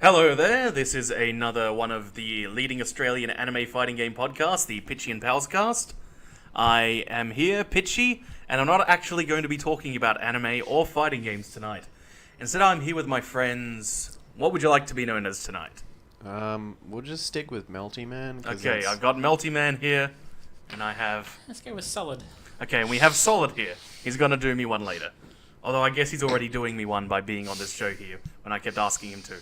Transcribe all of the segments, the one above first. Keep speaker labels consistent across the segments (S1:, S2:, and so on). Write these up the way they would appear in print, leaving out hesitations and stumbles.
S1: Hello there, this is another one of the leading Australian anime fighting game podcasts, the Pichy and Palscast. I am here, Pichy, and I'm not actually going to be talking about anime or fighting games tonight. Instead, I'm here with my friends. What would you like to be known as tonight?
S2: We'll just stick with MELTYMAN.
S1: Okay, I've got MELTYMAN here, and I have...
S3: Let's go with SOLID.
S1: Okay, and we have SOLID here. He's gonna do me one later. Although I guess he's already doing me one by being on this show here, when I kept asking him to.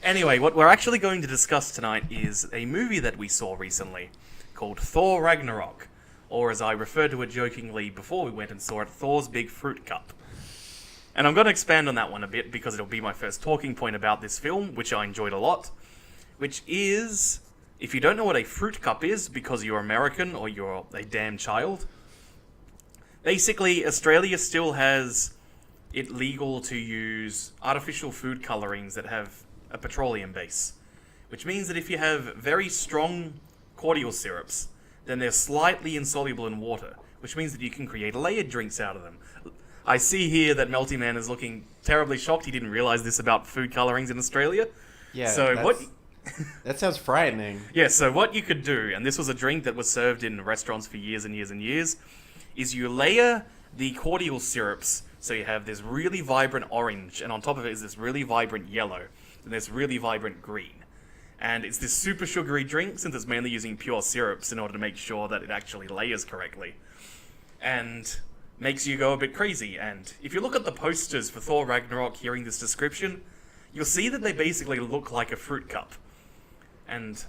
S1: Anyway, what we're actually going to discuss tonight is a movie that we saw recently, called Thor Ragnarok, or as I referred to it jokingly before we went and saw it, Thor's Big Fruit Cup. And I'm going to expand on that one a bit, because it'll be my first talking point about this film, which I enjoyed a lot, which is, if you don't know what a fruit cup is, because you're American or you're a damn child, basically, Australia still has it legal to use artificial food colorings that have a petroleum base, which means that if you have very strong cordial syrups, then they're slightly insoluble in water, which means that you can create layered drinks out of them. I see here that MELTYMAN is looking terribly shocked. He didn't realize this about food colorings in Australia.
S2: Yeah,
S1: so
S2: that sounds frightening.
S1: Yeah, so what you could do, and this was a drink that was served in restaurants for years and years and years, is you layer the cordial syrups, so you have this really vibrant orange, and on top of it is this really vibrant yellow, and this really vibrant green. And it's this super sugary drink, since it's mainly using pure syrups in order to make sure that it actually layers correctly. And makes you go a bit crazy. And if you look at the posters for Thor Ragnarok hearing this description, you'll see that they basically look like a fruit cup. And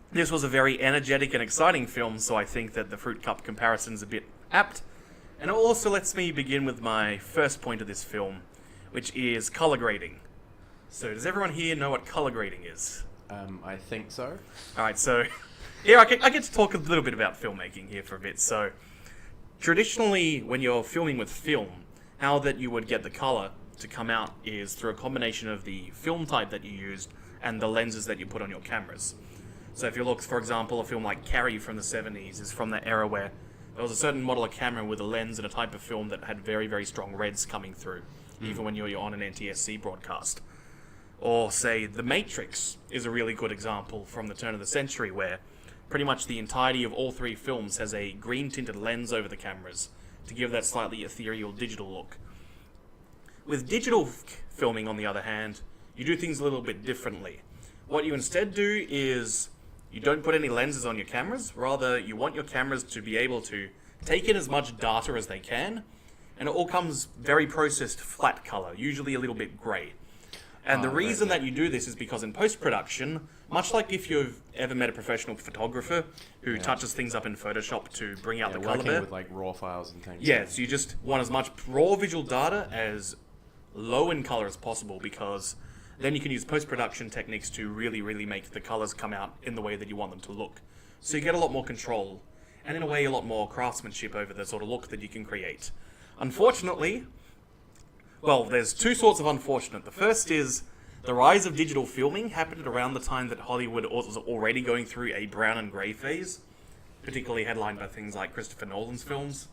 S1: this was a very energetic and exciting film, so I think that the fruit cup comparison's a bit apt. And it also lets me begin with my first point of this film, which is color grading. So does everyone here know what color grading is?
S2: I think so.
S1: Alright, so here I get to talk a little bit about filmmaking here for a bit. So traditionally, when you're filming with film, how that you would get the color to come out is through a combination of the film type that you used and the lenses that you put on your cameras. So if you look, for example, a film like Carrie from the 70s is from that era where there was a certain model of camera with a lens and a type of film that had very, very strong reds coming through, even when you're on an NTSC broadcast. Or, say, The Matrix is a really good example from the turn of the century where pretty much the entirety of all three films has a green-tinted lens over the cameras to give that slightly ethereal digital look. With digital filming, on the other hand, you do things a little bit differently. What you instead do is you don't put any lenses on your cameras, rather you want your cameras to be able to take in as much data as they can, and it all comes very processed flat color, usually a little bit grey. And the reason that you do this is because in post-production, much like if you've ever met a professional photographer who touches things up in Photoshop to bring out the color there.
S2: With like raw files and things.
S1: Yeah, so you just want as much raw visual data as low in color as possible, because then you can use post-production techniques to really, really make the colors come out in the way that you want them to look. So you get a lot more control, and in a way a lot more craftsmanship over the sort of look that you can create. Unfortunately, well, there's two sorts of unfortunate. The first is the rise of digital filming happened around the time that Hollywood was already going through a brown and grey phase, particularly headlined by things like Christopher Nolan's films.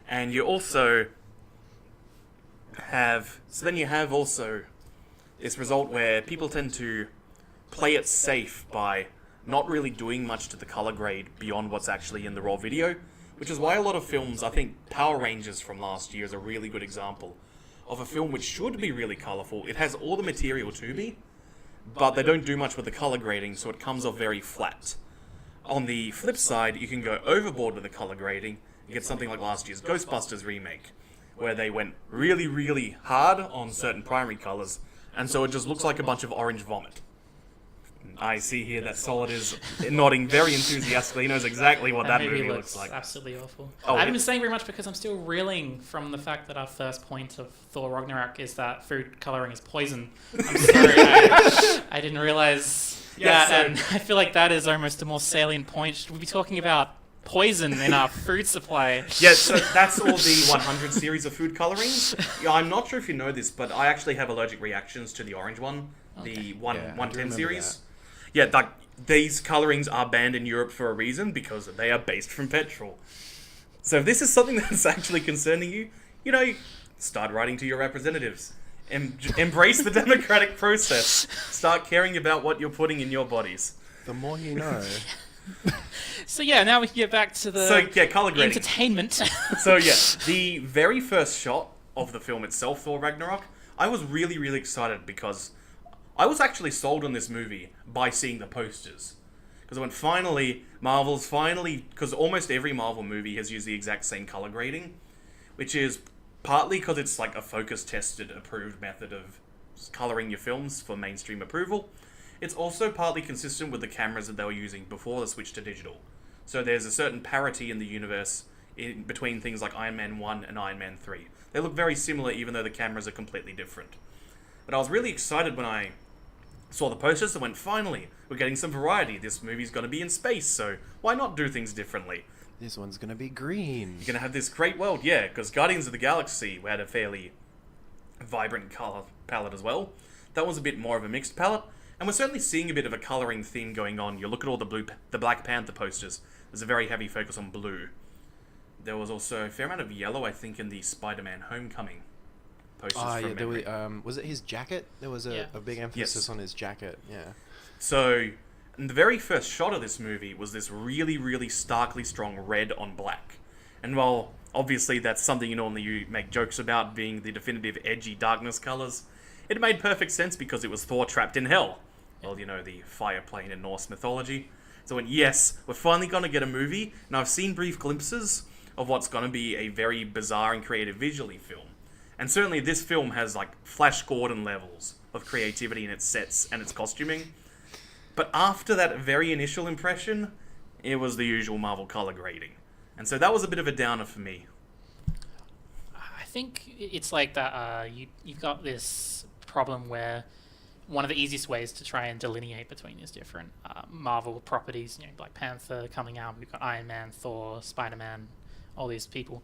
S1: And you also have... So then you have also this result where people tend to play it safe by not really doing much to the color grade beyond what's actually in the raw video, which is why a lot of films, I think Power Rangers from last year is a really good example of a film which should be really colourful. It has all the material to be, but they don't do much with the colour grading, so it comes off very flat. On the flip side, you can go overboard with the colour grading and get something like last year's Ghostbusters remake, where they went really, really hard on certain primary colours, and so it just looks like a bunch of orange vomit. I see here that Solid is nodding very enthusiastically. He knows exactly what that movie looks like.
S3: Absolutely awful.
S1: Oh,
S3: I haven't been saying very much because I'm still reeling from the fact that our first point of Thor Ragnarok is that food colouring is poison. I'm sorry, I didn't realise that, and I feel like that is almost a more salient point. Should we be talking about poison in our food supply?
S1: Yeah, so that's all the 100 series of food colorings. Yeah, I'm not sure if you know this, but I actually have allergic reactions to the orange one, the 110 series.
S2: That.
S1: Yeah, these colorings are banned in Europe for a reason, because they are based from petrol. So if this is something that's actually concerning you, start writing to your representatives. Embrace the democratic process. Start caring about what you're putting in your bodies.
S2: The more you know.
S3: So yeah, now we can get back to the
S1: color grading.
S3: entertainment.
S1: So yeah, the very first shot of the film itself, Thor Ragnarok, I was really, really excited because I was actually sold on this movie by seeing the posters. Because when Marvel's finally, because almost every Marvel movie has used the exact same color grading, which is partly because it's like a focus-tested, approved method of coloring your films for mainstream approval. It's also partly consistent with the cameras that they were using before the switch to digital. So there's a certain parity in the universe between things like Iron Man 1 and Iron Man 3. They look very similar even though the cameras are completely different. But I was really excited when I saw the posters and went, finally, we're getting some variety. This movie's going to be in space, so why not do things differently?
S2: This one's going to be green.
S1: You're going to have this great world, yeah, because Guardians of the Galaxy had a fairly vibrant color palette as well. That was a bit more of a mixed palette, and we're certainly seeing a bit of a coloring theme going on. You look at all the Black Panther posters, there's a very heavy focus on blue. There was also a fair amount of yellow, I think, in the Spider-Man Homecoming posters from memory.
S2: Was it his jacket? There was a big emphasis on his jacket, yeah.
S1: So, and the very first shot of this movie was this really, really starkly strong red on black. And while obviously that's something you make jokes about being the definitive edgy darkness colours, it made perfect sense because it was Thor trapped in hell. Well, the fire plane in Norse mythology. So when yes, we're finally going to get a movie, and I've seen brief glimpses of what's going to be a very bizarre and creative visually film. And certainly this film has like Flash Gordon levels of creativity in its sets and its costuming. But after that very initial impression, it was the usual Marvel color grading. And so that was a bit of a downer for me.
S3: I think it's like that. You've got this problem where one of the easiest ways to try and delineate between these different Marvel properties, Black Panther coming out, we've got Iron Man, Thor, Spider-Man, all these people.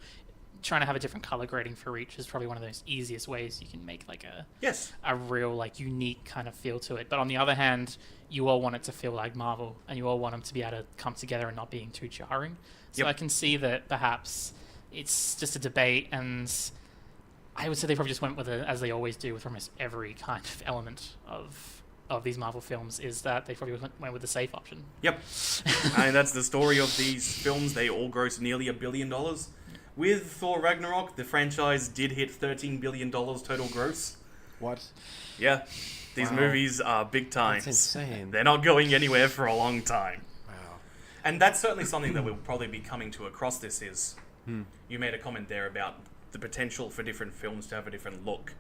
S3: Trying to have a different color grading for each is probably one of those easiest ways you can make like a real like unique kind of feel to it. But on the other hand, you all want it to feel like Marvel, and you all want them to be able to come together and not being too jarring. So I can see that perhaps it's just a debate, and I would say they probably just went with it, as they always do with almost every kind of element of these Marvel films, is that they probably went with the safe option.
S1: Yep. And that's the story of these films. They all grossed nearly $1 billion. With Thor Ragnarok, the franchise did hit $13 billion total gross.
S2: What?
S1: Yeah. These movies are big time.
S2: That's insane.
S1: They're not going anywhere for a long time.
S2: Wow.
S1: And that's certainly something that we'll probably be coming to across this is, you made a comment there about the potential for different films to have a different look.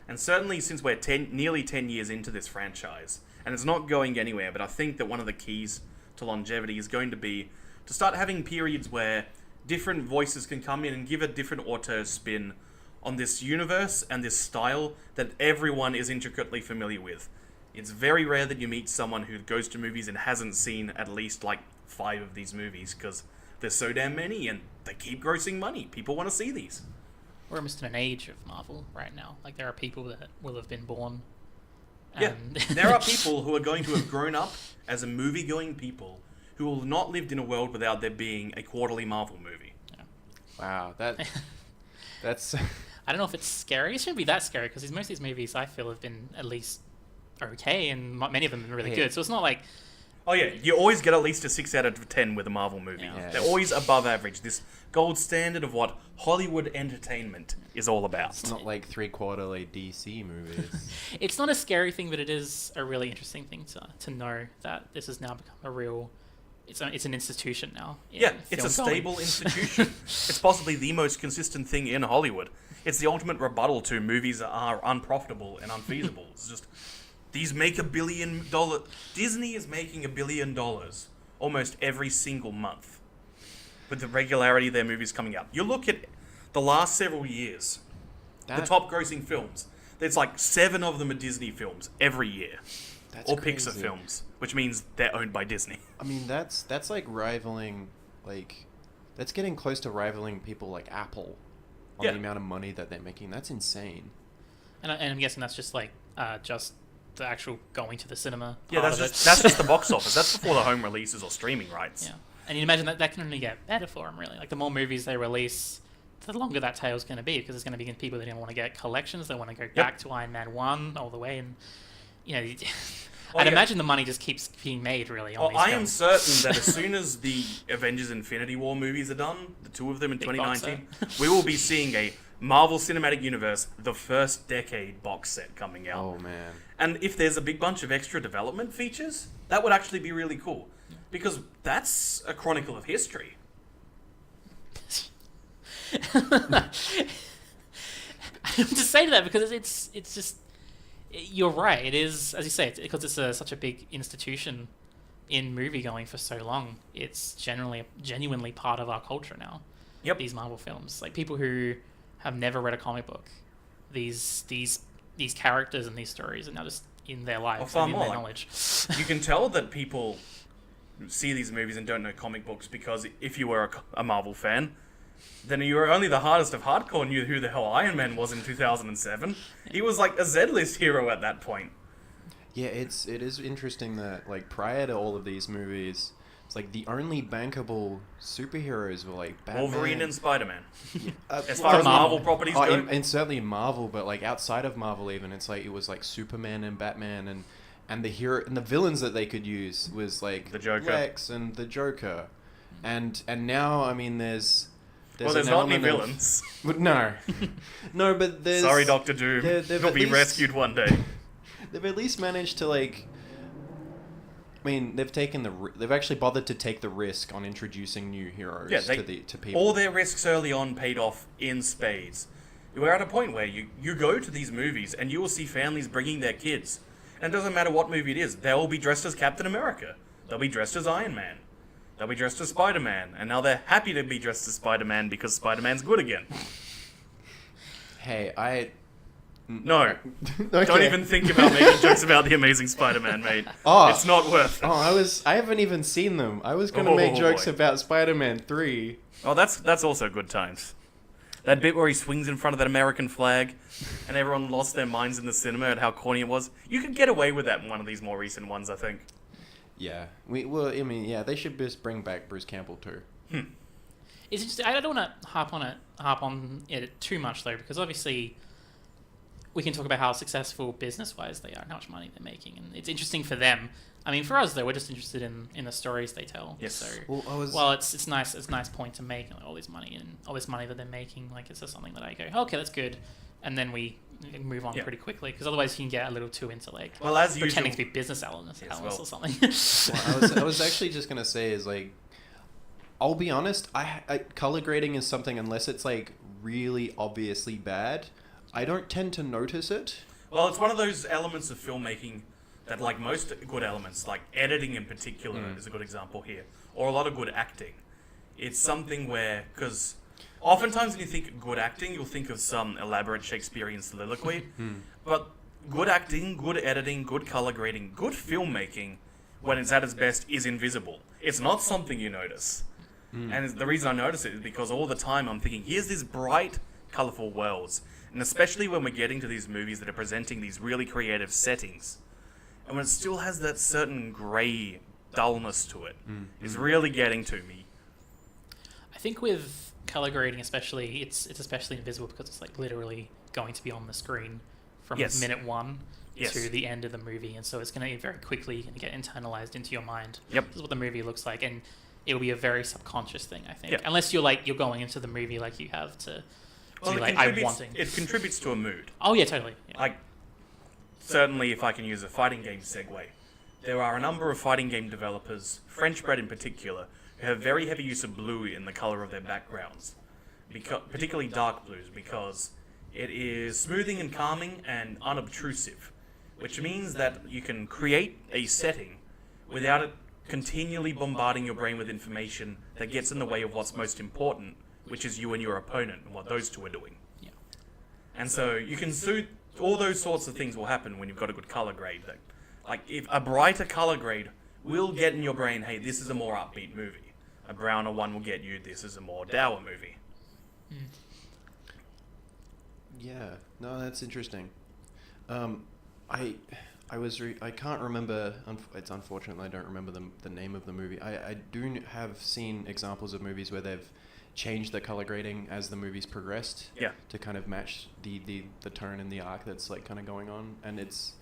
S1: And certainly since we're nearly 10 years into this franchise, and it's not going anywhere, but I think that one of the keys to longevity is going to be to start having periods where different voices can come in and give a different auteur spin on this universe and this style that everyone is intricately familiar with. It's very rare that you meet someone who goes to movies and hasn't seen at least like 5 of these movies, because there's so damn many and they keep grossing money. People want to see these.
S3: We're almost in an age of Marvel right now. Like, there are people that will have been born.
S1: Yeah, there are people who are going to have grown up as a movie-going people who will not lived in a world without there being a quarterly Marvel movie.
S3: Yeah.
S2: Wow, that's...
S3: I don't know if it's scary. It shouldn't be that scary, because most of these movies, I feel, have been at least okay, and many of them have been really good. So it's not like...
S1: Oh yeah, you always get at least a 6 out of 10 with a Marvel movie.
S3: Yeah.
S1: They're always above average. This gold standard of what Hollywood entertainment is all about.
S2: It's not like 3-quarterly DC movies.
S3: It's not a scary thing, but it is a really interesting thing to know that this has now become a real... It's an institution now.
S1: Yeah, it's a stable institution. It's possibly the most consistent thing in Hollywood. It's the ultimate rebuttal to movies that are unprofitable and unfeasible. It's just... These make $1 billion. Disney is making $1 billion almost every single month with the regularity of their movies coming out. You look at the last several years, the top grossing films. There's like 7 of them are Disney films every year, or
S2: crazy.
S1: Pixar films, which means they're owned by Disney.
S2: I mean, that's like rivaling, that's getting close to rivaling people like Apple on the amount of money that they're making. That's insane.
S3: And I'm guessing that's just like just the actual going to the cinema.
S1: Yeah, that's just the box office. That's before the home releases or streaming rights.
S3: Yeah, and you imagine that can only get better for them, really. Like, the more movies they release, the longer that tail's going to be, because there's going to be people that don't want to get collections. They want to go back to Iron Man 1 all the way, and I'd imagine the money just keeps being made, really, on these
S1: I
S3: films.
S1: am certain that as soon as the Avengers Infinity War movies are done, the two of them in
S3: Big
S1: 2019, we will be seeing a Marvel Cinematic Universe, the first decade box set coming out.
S2: Oh, man.
S1: And if there's a big bunch of extra development features, that would actually be really cool. Because that's a chronicle of history.
S3: I don't to say that because it's just, you're right. It is, as you say, because it's such a big institution in movie going for so long. It's genuinely part of our culture now.
S1: Yep.
S3: These Marvel films, like people who have never read a comic book, these characters and these stories are now just in their lives and in their knowledge.
S1: You can tell that people see these movies and don't know comic books because if you were a Marvel fan, then you were only the hardest of hardcore knew who the hell Iron Man was in 2007. He was like a Z-list hero at that point.
S2: Yeah, it is interesting that, like, prior to all of these movies, it's like the only bankable superheroes were like Batman,
S1: Wolverine and Spider-Man.
S2: Yeah,
S1: As far as Marvel properties go.
S2: And certainly Marvel, but like outside of Marvel, even it's like it was like Superman and Batman, and the hero and the villains that they could use was like
S1: the Joker,
S2: Lex and the Joker, and now I mean there's
S1: not any villains.
S2: But no, but there's
S1: sorry, Dr. Doom. He'll be rescued one day.
S2: They've at least managed to like. I mean, they've actually bothered to take the risk on introducing new heroes to people.
S1: All their risks early on paid off in spades. We're at a point where you go to these movies and you will see families bringing their kids. And it doesn't matter what movie it is. They'll be dressed as Captain America. They'll be dressed as Iron Man. They'll be dressed as Spider-Man. And now they're happy to be dressed as Spider-Man because Spider-Man's good again.
S2: Hey,
S1: No.
S2: Okay.
S1: Don't even think about making jokes about the Amazing Spider-Man, mate. It's not worth it.
S2: I haven't even seen them. I was going to make jokes
S1: boy.
S2: about Spider-Man 3.
S1: Oh, that's also good times. That bit where he swings in front of that American flag and everyone lost their minds in the cinema at how corny it was. You could get away with that in one of these more recent ones, I think.
S2: Yeah. They should just bring back Bruce Campbell too.
S3: It's interesting. I don't want to harp on it too much though, because obviously we can talk about how successful business-wise they are and how much money they're making, and it's interesting for them. I mean, for us though, we're just interested in the stories they tell.
S1: Yes.
S3: So, it's nice. It's a nice point to make, like, all this money that they're making. Like, it's just something that I go, okay, that's good, and then we move on pretty quickly, because otherwise you can get a little too into like pretending to be business analysts or something.
S2: I was actually just gonna say is like, I'll be honest, I color grading is something, unless it's like really obviously bad, I don't tend to notice it.
S1: Well, it's one of those elements of filmmaking that, like most good elements, like editing in particular is a good example here, or a lot of good acting. It's something where, because oftentimes when you think good acting, you'll think of some elaborate Shakespearean soliloquy, but good acting, good editing, good color grading, good filmmaking, when it's at its best, is invisible. It's not something you notice. And the reason I notice it is because all the time I'm thinking, here's these bright, colorful worlds. And especially when we're getting to these movies that are presenting these really creative settings, and when it still has that certain grey dullness to it, is really getting to me.
S3: I think with color grading especially, it's especially invisible because it's like literally going to be on the screen from minute one to the end of the movie, and so it's going to very quickly get internalized into your mind.
S1: Yep.
S3: This is what the movie looks like, and it'll be a very subconscious thing, I think. Unless you're going into the movie like you have to...
S1: Well, it contributes to a mood.
S3: Oh, yeah, totally. Yeah.
S1: Like, certainly if I can use a fighting game segue, there are a number of fighting game developers, French-bred in particular, who have very heavy use of blue in the color of their backgrounds, particularly dark blues, because it is smoothing and calming and unobtrusive, which means that you can create a setting without it continually bombarding your brain with information that gets in the way of what's most important, which is you and your opponent and what those two are doing.
S3: Yeah.
S1: And so you can suit all those sorts of things will happen when you've got a good color grade. Like if a brighter color grade will get in your brain, hey, this is a more upbeat movie. A browner one will get you, this is a more dour movie.
S2: Yeah, no, that's interesting. I can't remember. It's unfortunate I don't remember the name of the movie. I do have seen examples of movies where they've changed the color grading as the movies progressed.
S1: Yeah.
S2: To kind of match the tone and the arc that's like kind of going on, and it's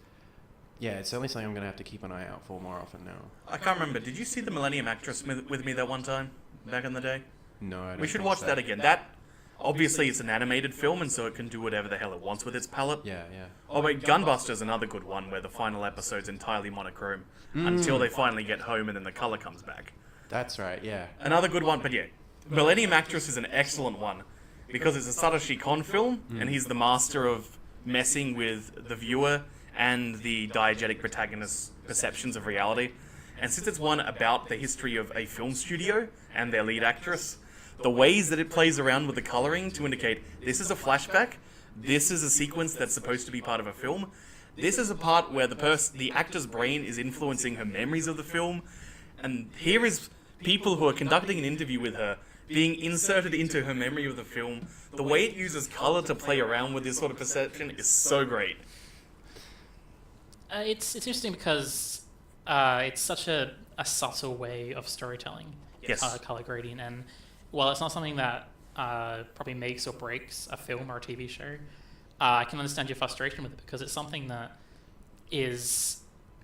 S2: certainly something I'm gonna have to keep an eye out for more often now.
S1: I can't remember. Did you see the Millennium Actress with me that one time back in the day?
S2: No, I don't
S1: We should
S2: think
S1: watch
S2: so.
S1: that again. That obviously it's an animated film, and so it can do whatever the hell it wants with its palette.
S2: Yeah.
S1: Oh wait, Gunbuster's another good one where the final episode's entirely monochrome until they finally get home and then the color comes back.
S2: That's right. Yeah.
S1: Another good one, but yeah, Millennium Actress is an excellent one because it's a Satoshi Kon film, and he's the master of messing with the viewer and the diegetic protagonist's perceptions of reality. And since it's one about the history of a film studio and their lead actress, the ways that it plays around with the coloring to indicate this is a flashback, this is a sequence that's supposed to be part of a film, this is a part where the actor's brain is influencing her memories of the film, and here is people who are conducting an interview with her being inserted into her memory of the film. The way it uses color to play around with this sort of perception is so great.
S3: It's interesting because it's such a subtle way of storytelling.
S1: Yes.
S3: Color grading, and while it's not something that probably makes or breaks a film or a TV show, I can understand your frustration with it because it's something that is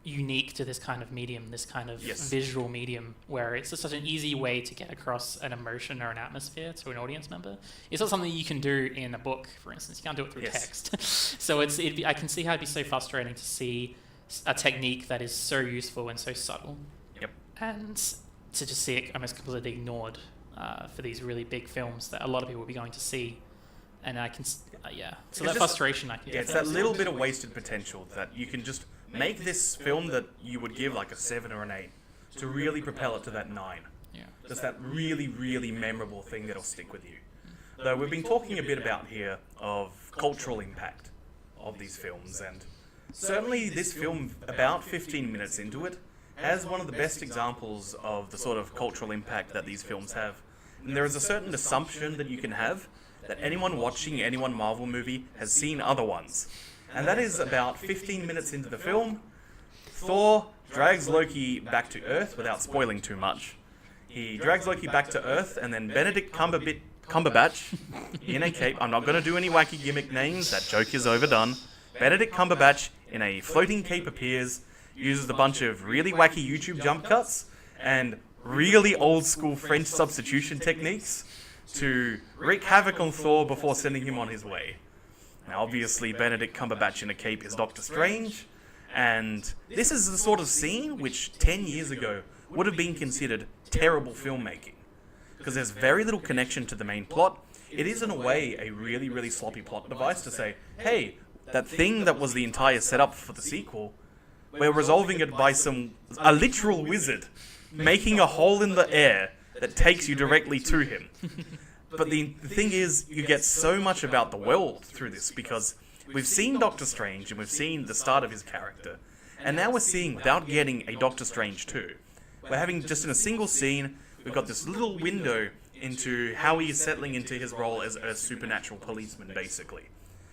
S3: unique to this kind of medium, this kind of visual medium, where it's just such an easy way to get across an emotion or an atmosphere to an audience member. It's not something you can do in a book, for instance. You can't do it through text. So I can see how it'd be so frustrating to see a technique that is so useful and so subtle.
S1: Yep.
S3: And to just see it almost completely ignored for these really big films that a lot of people will be going to see. And I can, so
S1: It's
S3: that
S1: just-
S3: frustration I can
S1: Yeah, it's that little bit of wasted potential that you can just make this film that you would give like a 7 or an 8 to really propel it to that 9.
S3: Yeah.
S1: Just that really, really memorable thing that'll stick with you. Though we've been talking a bit about here of cultural impact of these films, and certainly this film, about 15 minutes into it, has one of the best examples of the sort of cultural impact that these films have. And there is a certain assumption that you can have that anyone watching any one Marvel movie has seen other ones. And that is about 15 minutes into the film, Thor drags Loki back to Earth without spoiling too much. He drags Loki back to Earth, and then Benedict Cumberbatch, in a cape, I'm not going to do any wacky gimmick names, that joke is overdone. Benedict Cumberbatch in a floating cape appears, uses a bunch of really wacky YouTube jump cuts, and really old school French substitution techniques to wreak havoc on Thor before sending him on his way. Now, obviously, Benedict Cumberbatch in a cape is Doctor Strange, and this is the sort of scene which 10 years ago would have been considered terrible filmmaking, because there's very little connection to the main plot. It is, in a way, a really, really sloppy plot device to say, hey, that thing that was the entire setup for the sequel, we're resolving it by a literal wizard making a hole in the air that takes you directly to him. But the thing is, you get so much about the world through this, because we've seen Doctor Strange and we've seen the start of his character, and now we're seeing, without getting a Doctor Strange 2, we're having just in a single scene, we've got this little window into how he is settling into his role as a supernatural policeman, basically.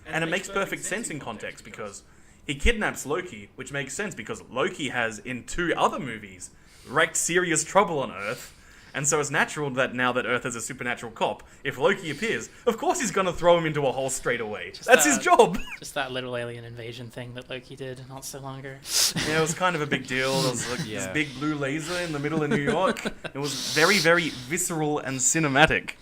S1: And it makes perfect sense in context, because he kidnaps Loki, which makes sense because Loki has, in 2 other movies, wreaked serious trouble on Earth. And so it's natural that now that Earth is a supernatural cop, if Loki appears, of course he's going to throw him into a hole straight away. That's his job.
S3: Just that little alien invasion thing that Loki did not so long ago.
S1: Yeah, it was kind of a big deal. There was like this big blue laser in the middle of New York. It was very, very visceral and cinematic.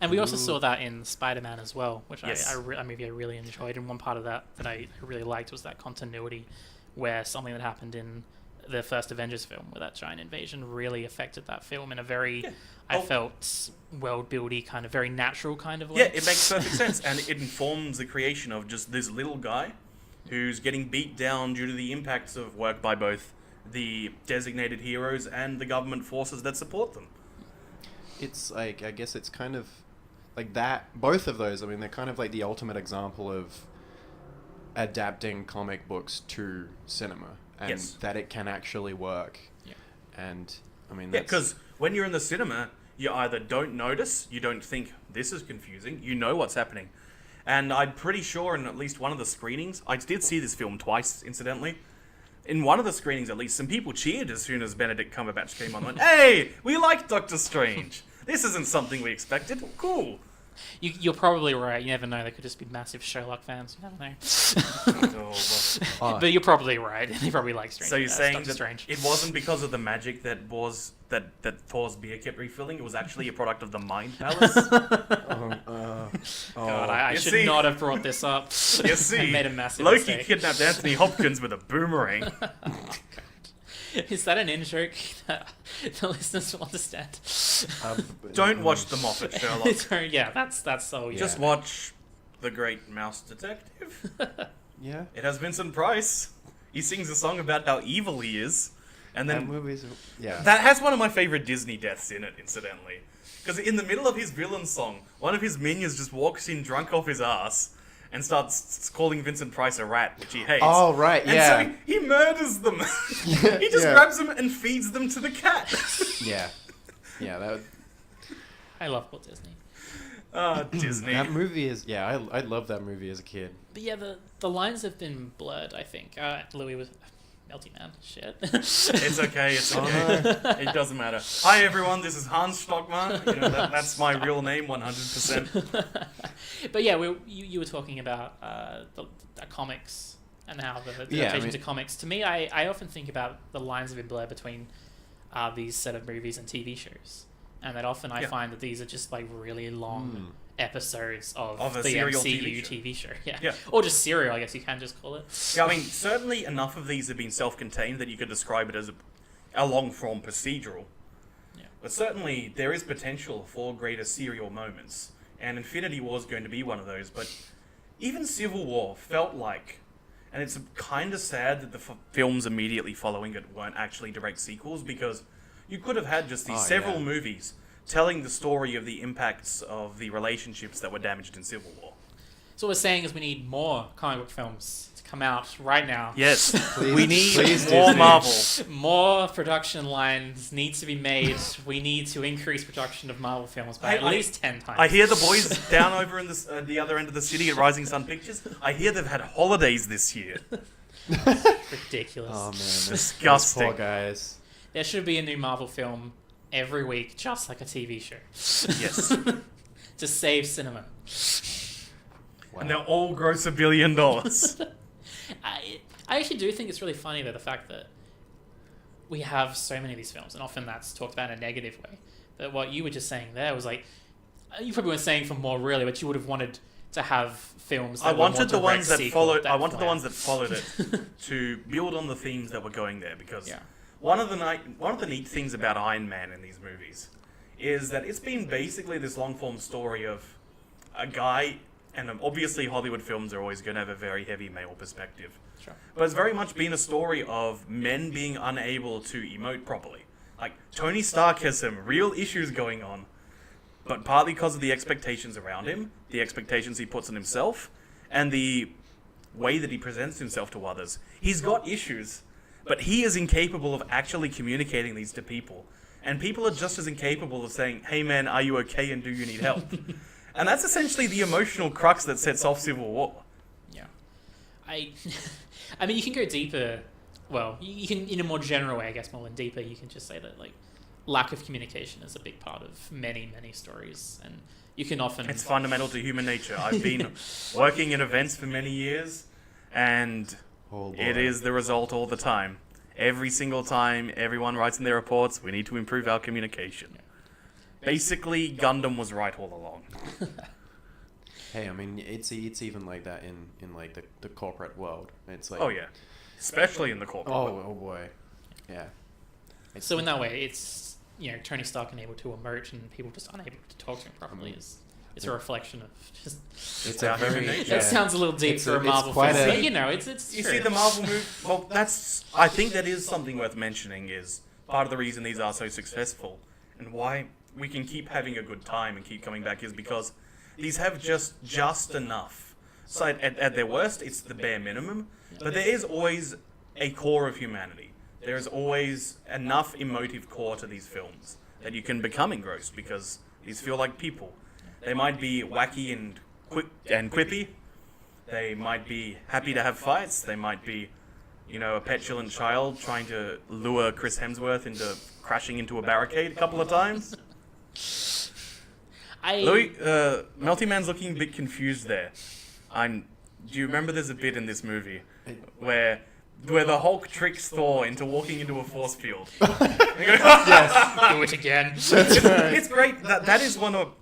S3: And we also saw that in Spider-Man as well, which
S1: Yes.
S3: a movie I really enjoyed. And one part of that I really liked was that continuity, where something that happened in the first Avengers film, where that giant invasion really affected that film in a very, I felt, world-buildy kind of, very natural kind of way.
S1: Yeah, it makes perfect sense. And it informs the creation of just this little guy who's getting beat down due to the impacts of work by both the designated heroes and the government forces that support them.
S2: It's like, I guess it's kind of like that, both of those, I mean, they're kind of like the ultimate example of adapting comic books to cinema, and that it can actually work.
S3: Yeah.
S2: And I mean,
S1: Yeah, because when you're in the cinema, you either don't notice, you don't think this is confusing, you know what's happening. And I'm pretty sure in at least one of the screenings, I did see this film twice, incidentally. In one of the screenings, at least, some people cheered as soon as Benedict Cumberbatch came on. Went, hey, we like Doctor Strange. This isn't something we expected. Cool.
S3: You're probably right. You never know. They could just be massive Sherlock fans. You never know. But you're probably right. They probably like Strange.
S1: So you're saying
S3: Doctor
S1: that
S3: Strange.
S1: it wasn't because of the magic that Thor's beer kept refilling? It was actually a product of the Mind Palace?
S3: God, I
S1: You
S3: should
S1: see-
S3: not have brought this up.
S1: You see,
S3: I made a massive
S1: Loki
S3: mistake.
S1: kidnapped Anthony Hopkins with a boomerang.
S3: Is that an in-joke that the listeners will understand?
S1: Don't watch the Moffat Sherlock.
S3: Yeah, that's so. Yeah.
S1: Just watch The Great Mouse Detective.
S2: Yeah.
S1: It has Vincent Price. He sings a song about how evil he is. And
S2: That
S1: then
S2: movie's... Yeah.
S1: that has one of my favorite Disney deaths in it, incidentally. Because in the middle of his villain song, one of his minions just walks in drunk off his ass and starts calling Vincent Price a rat, which he hates.
S2: Oh, right, yeah.
S1: And so he murders them. He just
S2: Yeah.
S1: grabs them and feeds them to the cat.
S2: Yeah. Yeah, that...
S3: I love Walt Disney.
S1: Disney.
S2: That movie is... Yeah, I love that movie as a kid.
S3: But yeah, the lines have been blurred, I think. Louis was... Melty Man. Shit.
S1: It's okay, it's okay. It doesn't matter. Hi everyone, this is Hans Stockman. You know, that's my real name, 100%.
S3: But yeah, you were talking about the comics and how the adaptation to comics. To me, I often think about the lines have been blurred between these set of movies and TV shows. And that often I find that these are just like really long episodes of
S1: a
S3: the
S1: serial
S3: MCU
S1: TV
S3: show.
S1: Yeah.
S3: Or just serial, I guess you can just call it.
S1: Yeah, I mean, certainly enough of these have been self-contained that you could describe it as a long-form procedural.
S3: Yeah.
S1: But certainly there is potential for greater serial moments. And Infinity War is going to be one of those. But even Civil War felt like... And it's kind of sad that the films immediately following it weren't actually direct sequels, because you could have had just these several movies telling the story of the impacts of the relationships that were damaged in Civil War.
S3: So what we're saying is we need more comic book films to come out right now.
S1: Yes,
S2: Please-
S1: we need
S2: please,
S1: more
S2: Disney.
S1: Marvel.
S3: More production lines need to be made. We need to increase production of Marvel films by at least 10 times.
S1: I hear the boys down over in the other end of the city at Rising Sun Pictures. I hear they've had holidays this year.
S3: Ridiculous.
S2: Oh, man.
S1: Disgusting.
S2: Those poor guys.
S3: There should be a new Marvel film every week, just like a TV show.
S1: Yes.
S3: To save cinema.
S2: Wow.
S1: And they'll all gross $1 billion.
S3: I actually do think it's really funny, though, the fact that we have so many of these films, and often that's talked about in a negative way. But what you were just saying there was like, you probably weren't saying for more really, but you would have wanted to have films that
S1: I
S3: were
S1: wanted
S3: more
S1: the ones that
S3: direct sequel
S1: followed. I wanted the
S3: flair.
S1: ones that followed it to build on the themes that were going there, because
S3: Yeah.
S1: one of the neat things about Iron Man in these movies is that it's been basically this long form story of a guy, and obviously Hollywood films are always going to have a very heavy male perspective.
S3: Sure.
S1: But it's very much been a story of men being unable to emote properly. Like, Tony Stark has some real issues going on, but partly because of the expectations around him, the expectations he puts on himself, and the way that he presents himself to others. He's got issues, but he is incapable of actually communicating these to people. And people are just as incapable of saying, hey man, are you okay and do you need help? And that's essentially the emotional crux that sets off Civil War.
S3: Yeah. I mean, you can go deeper. Well, you can, in a more general way, I guess, more than deeper, you can just say that, like, lack of communication is a big part of many, many stories. And you can often...
S1: It's fundamental to human nature. I've been working in events for many years, and
S2: Oh, boy.
S1: it is the result all the time. Every single time everyone writes in their reports, we need to improve our communication. Basically, Gundam was right all along.
S2: Hey, I mean, it's even like that in like the corporate world. It's like...
S1: Oh yeah, especially in the corporate.
S2: Oh boy. Yeah.
S3: So in that way, it's, you know, Tony Stark unable to emerge and people just unable to talk to him properly it's a reflection of just...
S2: It's
S1: our
S2: a very...
S1: human nature.
S3: That sounds a little deep
S2: It's
S3: for a
S2: it's
S3: Marvel
S2: quite
S3: film,
S2: a-
S3: but, you know, it's
S1: You
S3: true.
S1: see the Marvel movie? Well, I think that is something worth mentioning, is part of the reason these are so successful, and why we can keep having a good time and keep coming back, is because these have just enough. So at their worst, it's the bare minimum, but there is always a core of humanity. There is always enough emotive core to these films that you can become engrossed, because these feel like people. They might be wacky and quick and quippy. They might be happy to have fights. They might be, you know, a petulant child trying to lure Chris Hemsworth into crashing into a barricade a couple of times. Louis, Meltyman's looking a bit confused there. Do you remember there's a bit in this movie where the Hulk tricks Thor into walking into a force field?
S3: Yes, do it again.
S1: It's great. That is one of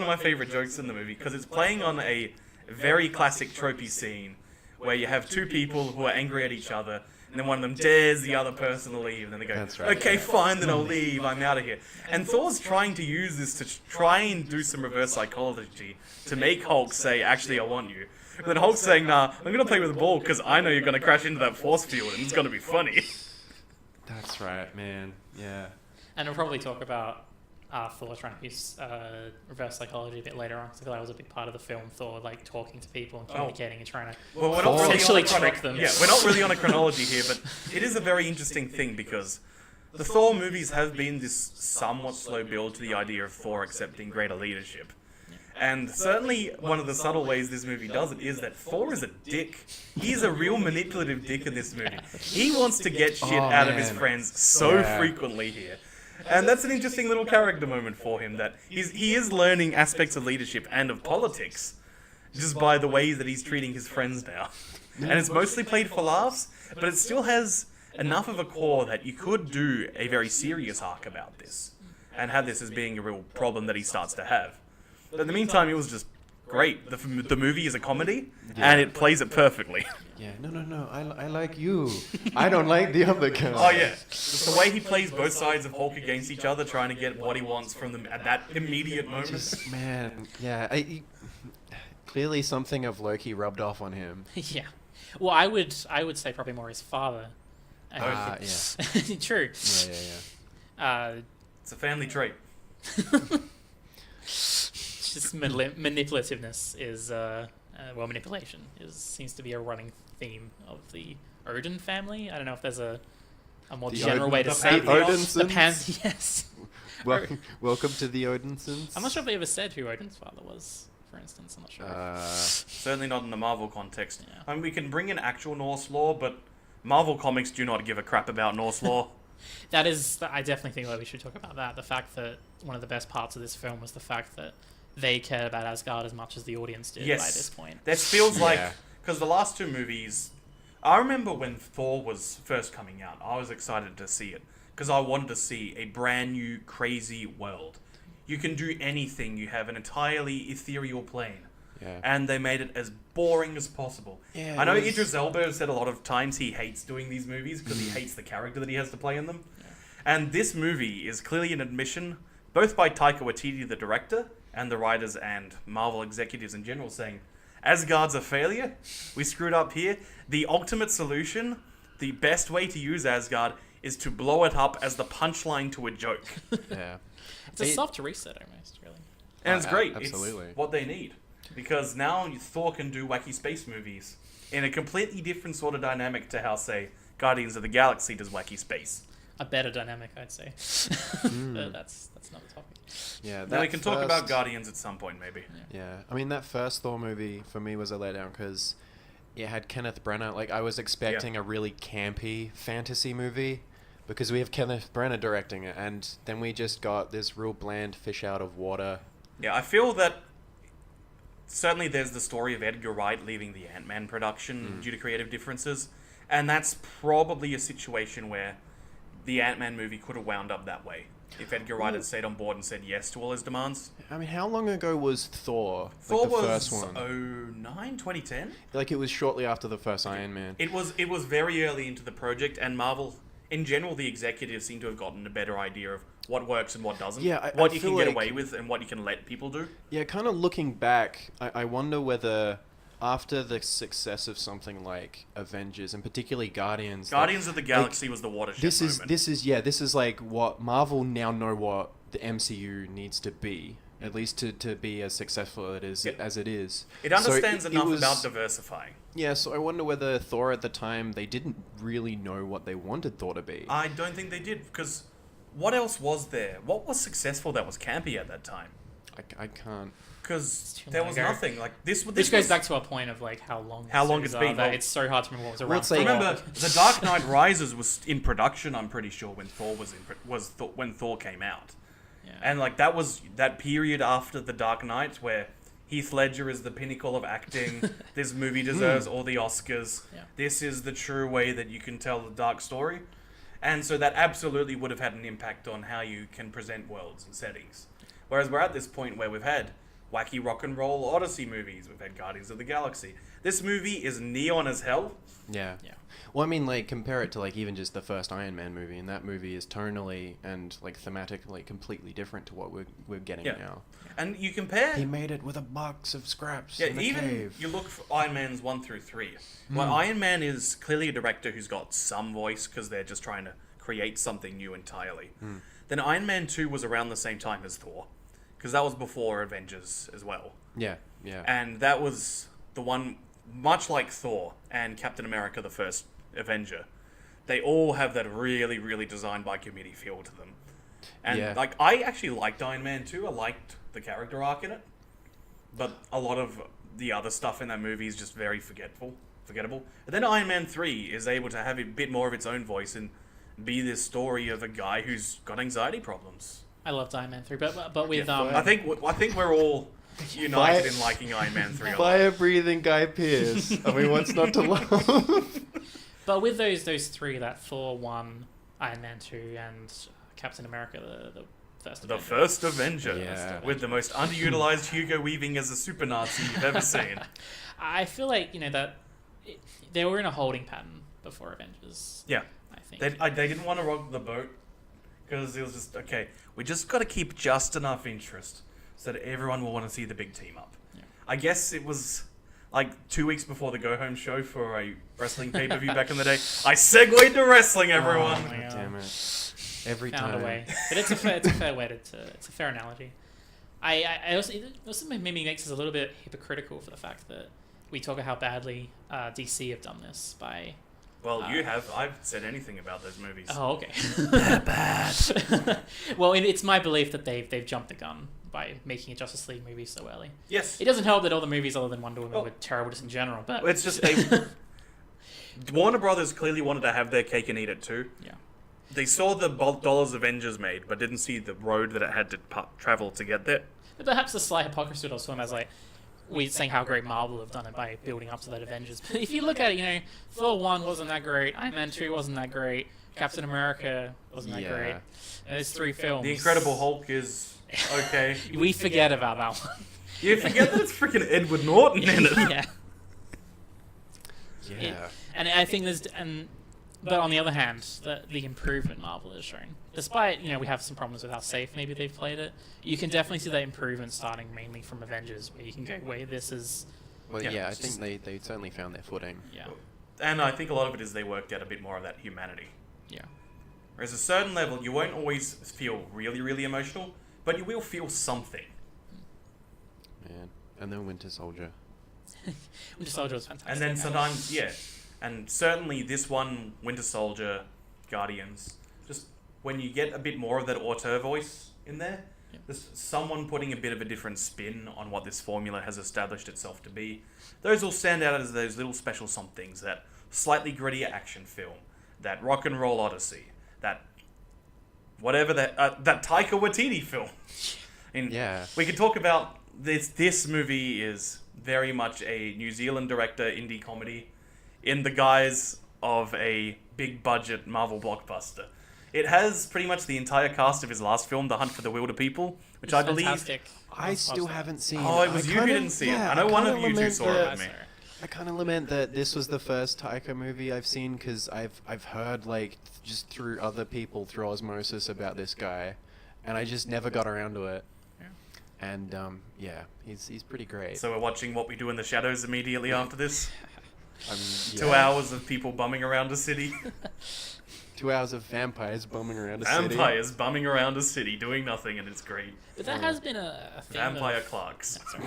S1: my favorite jokes in the movie because it's playing on a very classic tropey scene where you have two people who are angry at each other, and then one of them dares the other person to leave, and then they go,
S2: That's right,
S1: okay,
S2: yeah.
S1: fine, then I'll leave, I'm out of here. And Thor's trying to use this to try and do some reverse psychology to make Hulk say, actually, I want you. And then Hulk's saying, nah, I'm going to play with the ball because I know you're going to crash into that force field and it's going to be funny.
S2: That's right, man. Yeah.
S3: And we'll probably talk about Thor trying to use reverse psychology a bit later on, because that was a big part of the film. Thor like talking to people and communicating and trying to
S1: Well, we're not
S3: essentially trick them.
S1: Yeah, we're not really on a chronology here, but it is a very interesting thing because the Thor movies have been this somewhat slow build to the idea of Thor accepting greater leadership. And certainly one of the subtle ways this movie does it is that Thor is a dick. He's a real manipulative dick in this movie. He wants to get shit out of his friends so frequently here. And that's an interesting little character moment for him, that he is learning aspects of leadership and of politics just by the way that he's treating his friends now. And it's mostly played for laughs, but it still has enough of a core that you could do a very serious arc about this and have this as being a real problem that he starts to have. But in the meantime, it was just great. The movie is a comedy, and it plays it perfectly.
S2: Yeah, no, I like you. I don't like the other guy.
S1: Oh yeah, just the way he plays both sides of Hulk against each other, trying to get what he wants from them at that immediate moment.
S2: Just, man, yeah. Clearly something of Loki rubbed off on him.
S3: Yeah. Well, I would say probably more his father.
S2: Yeah.
S3: True.
S2: Yeah.
S1: It's a family trait.
S3: Just manipulativeness is manipulation seems to be a running theme of the Odin family. I don't know if there's a more general way to say it.
S2: Odinsons?
S3: Yes.
S2: Welcome to the Odinsons.
S3: I'm not sure if they ever said who Odin's father was, for instance. I'm not sure.
S1: Certainly not in the Marvel context.
S3: Yeah.
S1: I mean, we can bring in actual Norse lore, but Marvel comics do not give a crap about Norse lore.
S3: I definitely think that we should talk about that. The fact that one of the best parts of this film was the fact that they cared about Asgard as much as the audience did by this point.
S1: This feels like, because the last two movies, I remember when Thor was first coming out, I was excited to see it, because I wanted to see a brand new, crazy world. You can do anything, you have an entirely ethereal plane. Yeah. And they made it as boring as possible. Yeah, I know Idris Elba has said a lot of times he hates doing these movies because he hates the character that he has to play in them. Yeah. And this movie is clearly an admission, both by Taika Waititi, the director, and the writers and Marvel executives in general, saying, Asgard's a failure, we screwed up here. The ultimate solution, the best way to use Asgard, is to blow it up as the punchline to a joke.
S2: Yeah.
S3: It's a soft reset almost, really.
S1: And it's great.
S2: Absolutely.
S1: It's what they need. Because now Thor can do wacky space movies in a completely different sort of dynamic to how, say, Guardians of the Galaxy does wacky space.
S3: A better dynamic, I'd say. But that's not the topic.
S2: Yeah,
S1: we can talk about Guardians at some point, maybe.
S2: Yeah, I mean, that first Thor movie for me was a letdown because it had Kenneth Branagh. Like, I was expecting a really campy fantasy movie because we have Kenneth Branagh directing it, and then we just got this real bland fish out of water.
S1: Yeah, I feel that certainly there's the story of Edgar Wright leaving the Ant-Man production due to creative differences, and that's probably a situation where the Ant-Man movie could have wound up that way if Edgar Wright had stayed on board and said yes to all his demands.
S2: I mean, how long ago was Thor?
S1: Thor
S2: like the
S1: was
S2: first one?
S1: 2010?
S2: Like, it was shortly after the first Iron Man.
S1: It was very early into the project, and Marvel, in general, the executives seem to have gotten a better idea of what works and what doesn't.
S2: Yeah,
S1: what you can get away with and what you can let people do.
S2: Yeah, kind of looking back, I wonder whether after the success of something like Avengers, and particularly Guardians
S1: of the Galaxy was the watershed moment.
S2: This is like what Marvel now know what the MCU needs to be, at least to be as successful as it is.
S1: It understands enough about diversifying.
S2: Yeah, so I wonder whether Thor at the time, they didn't really know what they wanted Thor to be.
S1: I don't think they did, because what else was there? What was successful that was campy at that time?
S2: I can't.
S1: Because there was nothing. Like this
S3: goes back to our point of like how long
S1: it's been.
S3: It's so hard to remember what was around.
S1: Remember, The Dark Knight Rises was in production. I'm pretty sure when Thor when Thor came out,
S3: Yeah.
S1: And like that was that period after The Dark Knight where Heath Ledger is the pinnacle of acting. This movie deserves all the Oscars.
S3: Yeah.
S1: This is the true way that you can tell the dark story. And so that absolutely would have had an impact on how you can present worlds and settings. Whereas we're at this point where we've had wacky rock and roll Odyssey movies. We've had Guardians of the Galaxy. This movie is neon as hell.
S2: Yeah.
S3: Yeah.
S2: Well, I mean, like, compare it to, like, even just the first Iron Man movie, and that movie is tonally and, like, thematically completely different to what we're getting now.
S1: And you compare...
S2: He made it with a box of scraps
S1: Yeah,
S2: in a
S1: even
S2: cave.
S1: you look for Iron Man's 1 through 3. Well, Iron Man is clearly a director who's got some voice because they're just trying to create something new entirely. Then Iron Man 2 was around the same time as Thor, because that was before Avengers as well.
S2: Yeah, yeah.
S1: And that was the one, much like Thor and Captain America, the first Avenger, they all have that really, really designed by committee feel to them. And like, I actually liked Iron Man 2. I liked the character arc in it. But a lot of the other stuff in that movie is just very forgettable. And then Iron Man 3 is able to have a bit more of its own voice and be this story of a guy who's got anxiety problems.
S3: I loved Iron Man 3, but with
S1: I think we're all united in liking Iron Man 3 a lot.
S2: Fire-breathing Guy Pearce. I mean, what's not to love?
S3: But with those three, that Thor 1, Iron Man 2, and Captain America, the first Avenger.
S1: The first Avenger.
S2: Yeah.
S1: With the most underutilized Hugo Weaving as a super Nazi you've ever seen.
S3: I feel like, they were in a holding pattern before Avengers.
S1: Yeah.
S3: I think.
S1: They didn't want to rock the boat because it was just, okay, we just got to keep just enough interest so that everyone will want to see the big team up.
S3: Yeah.
S1: I guess it was like 2 weeks before the Go Home show for a wrestling pay-per-view back in the day. I segued to wrestling, everyone.
S3: Oh my God.
S2: Damn it. Every
S3: Found
S2: time.
S3: a way. But it's a fair way it's a fair analogy. I also maybe makes us a little bit hypocritical for the fact that we talk about how badly DC have done this by...
S1: Well, you have. I've said anything about those movies.
S3: Oh, okay.
S1: They're bad.
S3: Well, it's my belief that they've jumped the gun by making a Justice League movie so early.
S1: Yes.
S3: It doesn't help that all the movies other than Wonder Woman were terrible just in general, but...
S1: It's just Warner Brothers clearly wanted to have their cake and eat it too.
S3: Yeah.
S1: They saw the dollars Avengers made, but didn't see the road that it had to travel to get there.
S3: But perhaps the slight hypocrisy of film as like we're saying how great Marvel have done it by building up to that Avengers. But if you look at it, Thor 1 wasn't that great, Iron Man 2 wasn't that great, Captain America wasn't that great. And there's 3 films.
S1: The Incredible Hulk is okay.
S3: We forget about that one.
S1: You forget that it's freaking Edward Norton in it.
S3: Yeah.
S2: Yeah.
S3: And I think but on the other hand, the improvement Marvel has shown, despite we have some problems with how safe maybe they've played it, you can definitely see that improvement starting mainly from Avengers, where you can go, wait, this is...
S2: Well,
S1: Yeah,
S2: yeah, I
S1: it's
S2: think they certainly found their footing.
S3: Yeah.
S1: And I think a lot of it is they worked out a bit more of that humanity.
S3: Yeah.
S1: Whereas a certain level, you won't always feel really, really emotional, but you will feel something.
S2: Man. And then Winter Soldier.
S3: Winter Soldier was fantastic.
S1: And then sometimes, and certainly this one, Winter Soldier, Guardians, just when you get a bit more of that auteur voice in there, there's someone putting a bit of a different spin on what this formula has established itself to be. Those will stand out as those little special somethings, that slightly grittier action film, that rock and roll Odyssey, that whatever that Taika Waititi film. We could talk about this. This movie is very much a New Zealand director indie comedy in the guise of a big budget Marvel blockbuster. It has pretty much the entire cast of his last film, The Hunt for the Wilder People, which I believe...
S3: Fantastic.
S2: I still haven't seen it.
S1: Oh, it was you who didn't see it. I know one of you two saw it with me.
S2: I kind of lament that this was the first Taika movie I've seen, because I've heard, just through other people, through osmosis, about this guy, and I just never got around to it.
S3: Yeah.
S2: And, he's pretty great.
S1: So we're watching What We Do in the Shadows immediately after this. 2
S2: Yeah.
S1: hours of people bumming around a city.
S2: 2 hours of vampires bumming around a city.
S1: Vampires bumming around a city, doing nothing, and it's great.
S3: But that has been a theme
S1: Vampire
S3: of...
S1: Clarks.
S3: Sorry.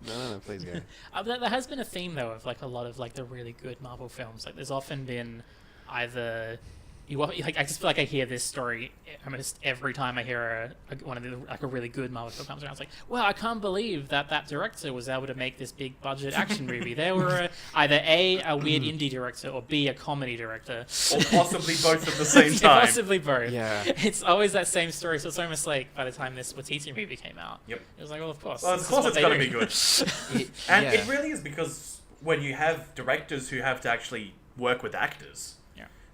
S2: No, please go.
S3: There has been a theme, though, of a lot of the really good Marvel films. There's often been either like I just feel like I hear this story almost every time I hear one of the like a really good Marvel film comes around. It's like, wow, I can't believe that director was able to make this big budget action movie. They were either a weird indie director or B, a comedy director,
S1: or possibly both at the same time.
S3: Possibly both.
S2: Yeah.
S3: It's always that same story. So it's almost like by the time this Watiti movie came out,
S1: Yep.
S3: it was like, well, of course.
S1: Well, of course it's got to be good. And
S2: Yeah.
S1: it really is, because when you have directors who have to actually work with actors,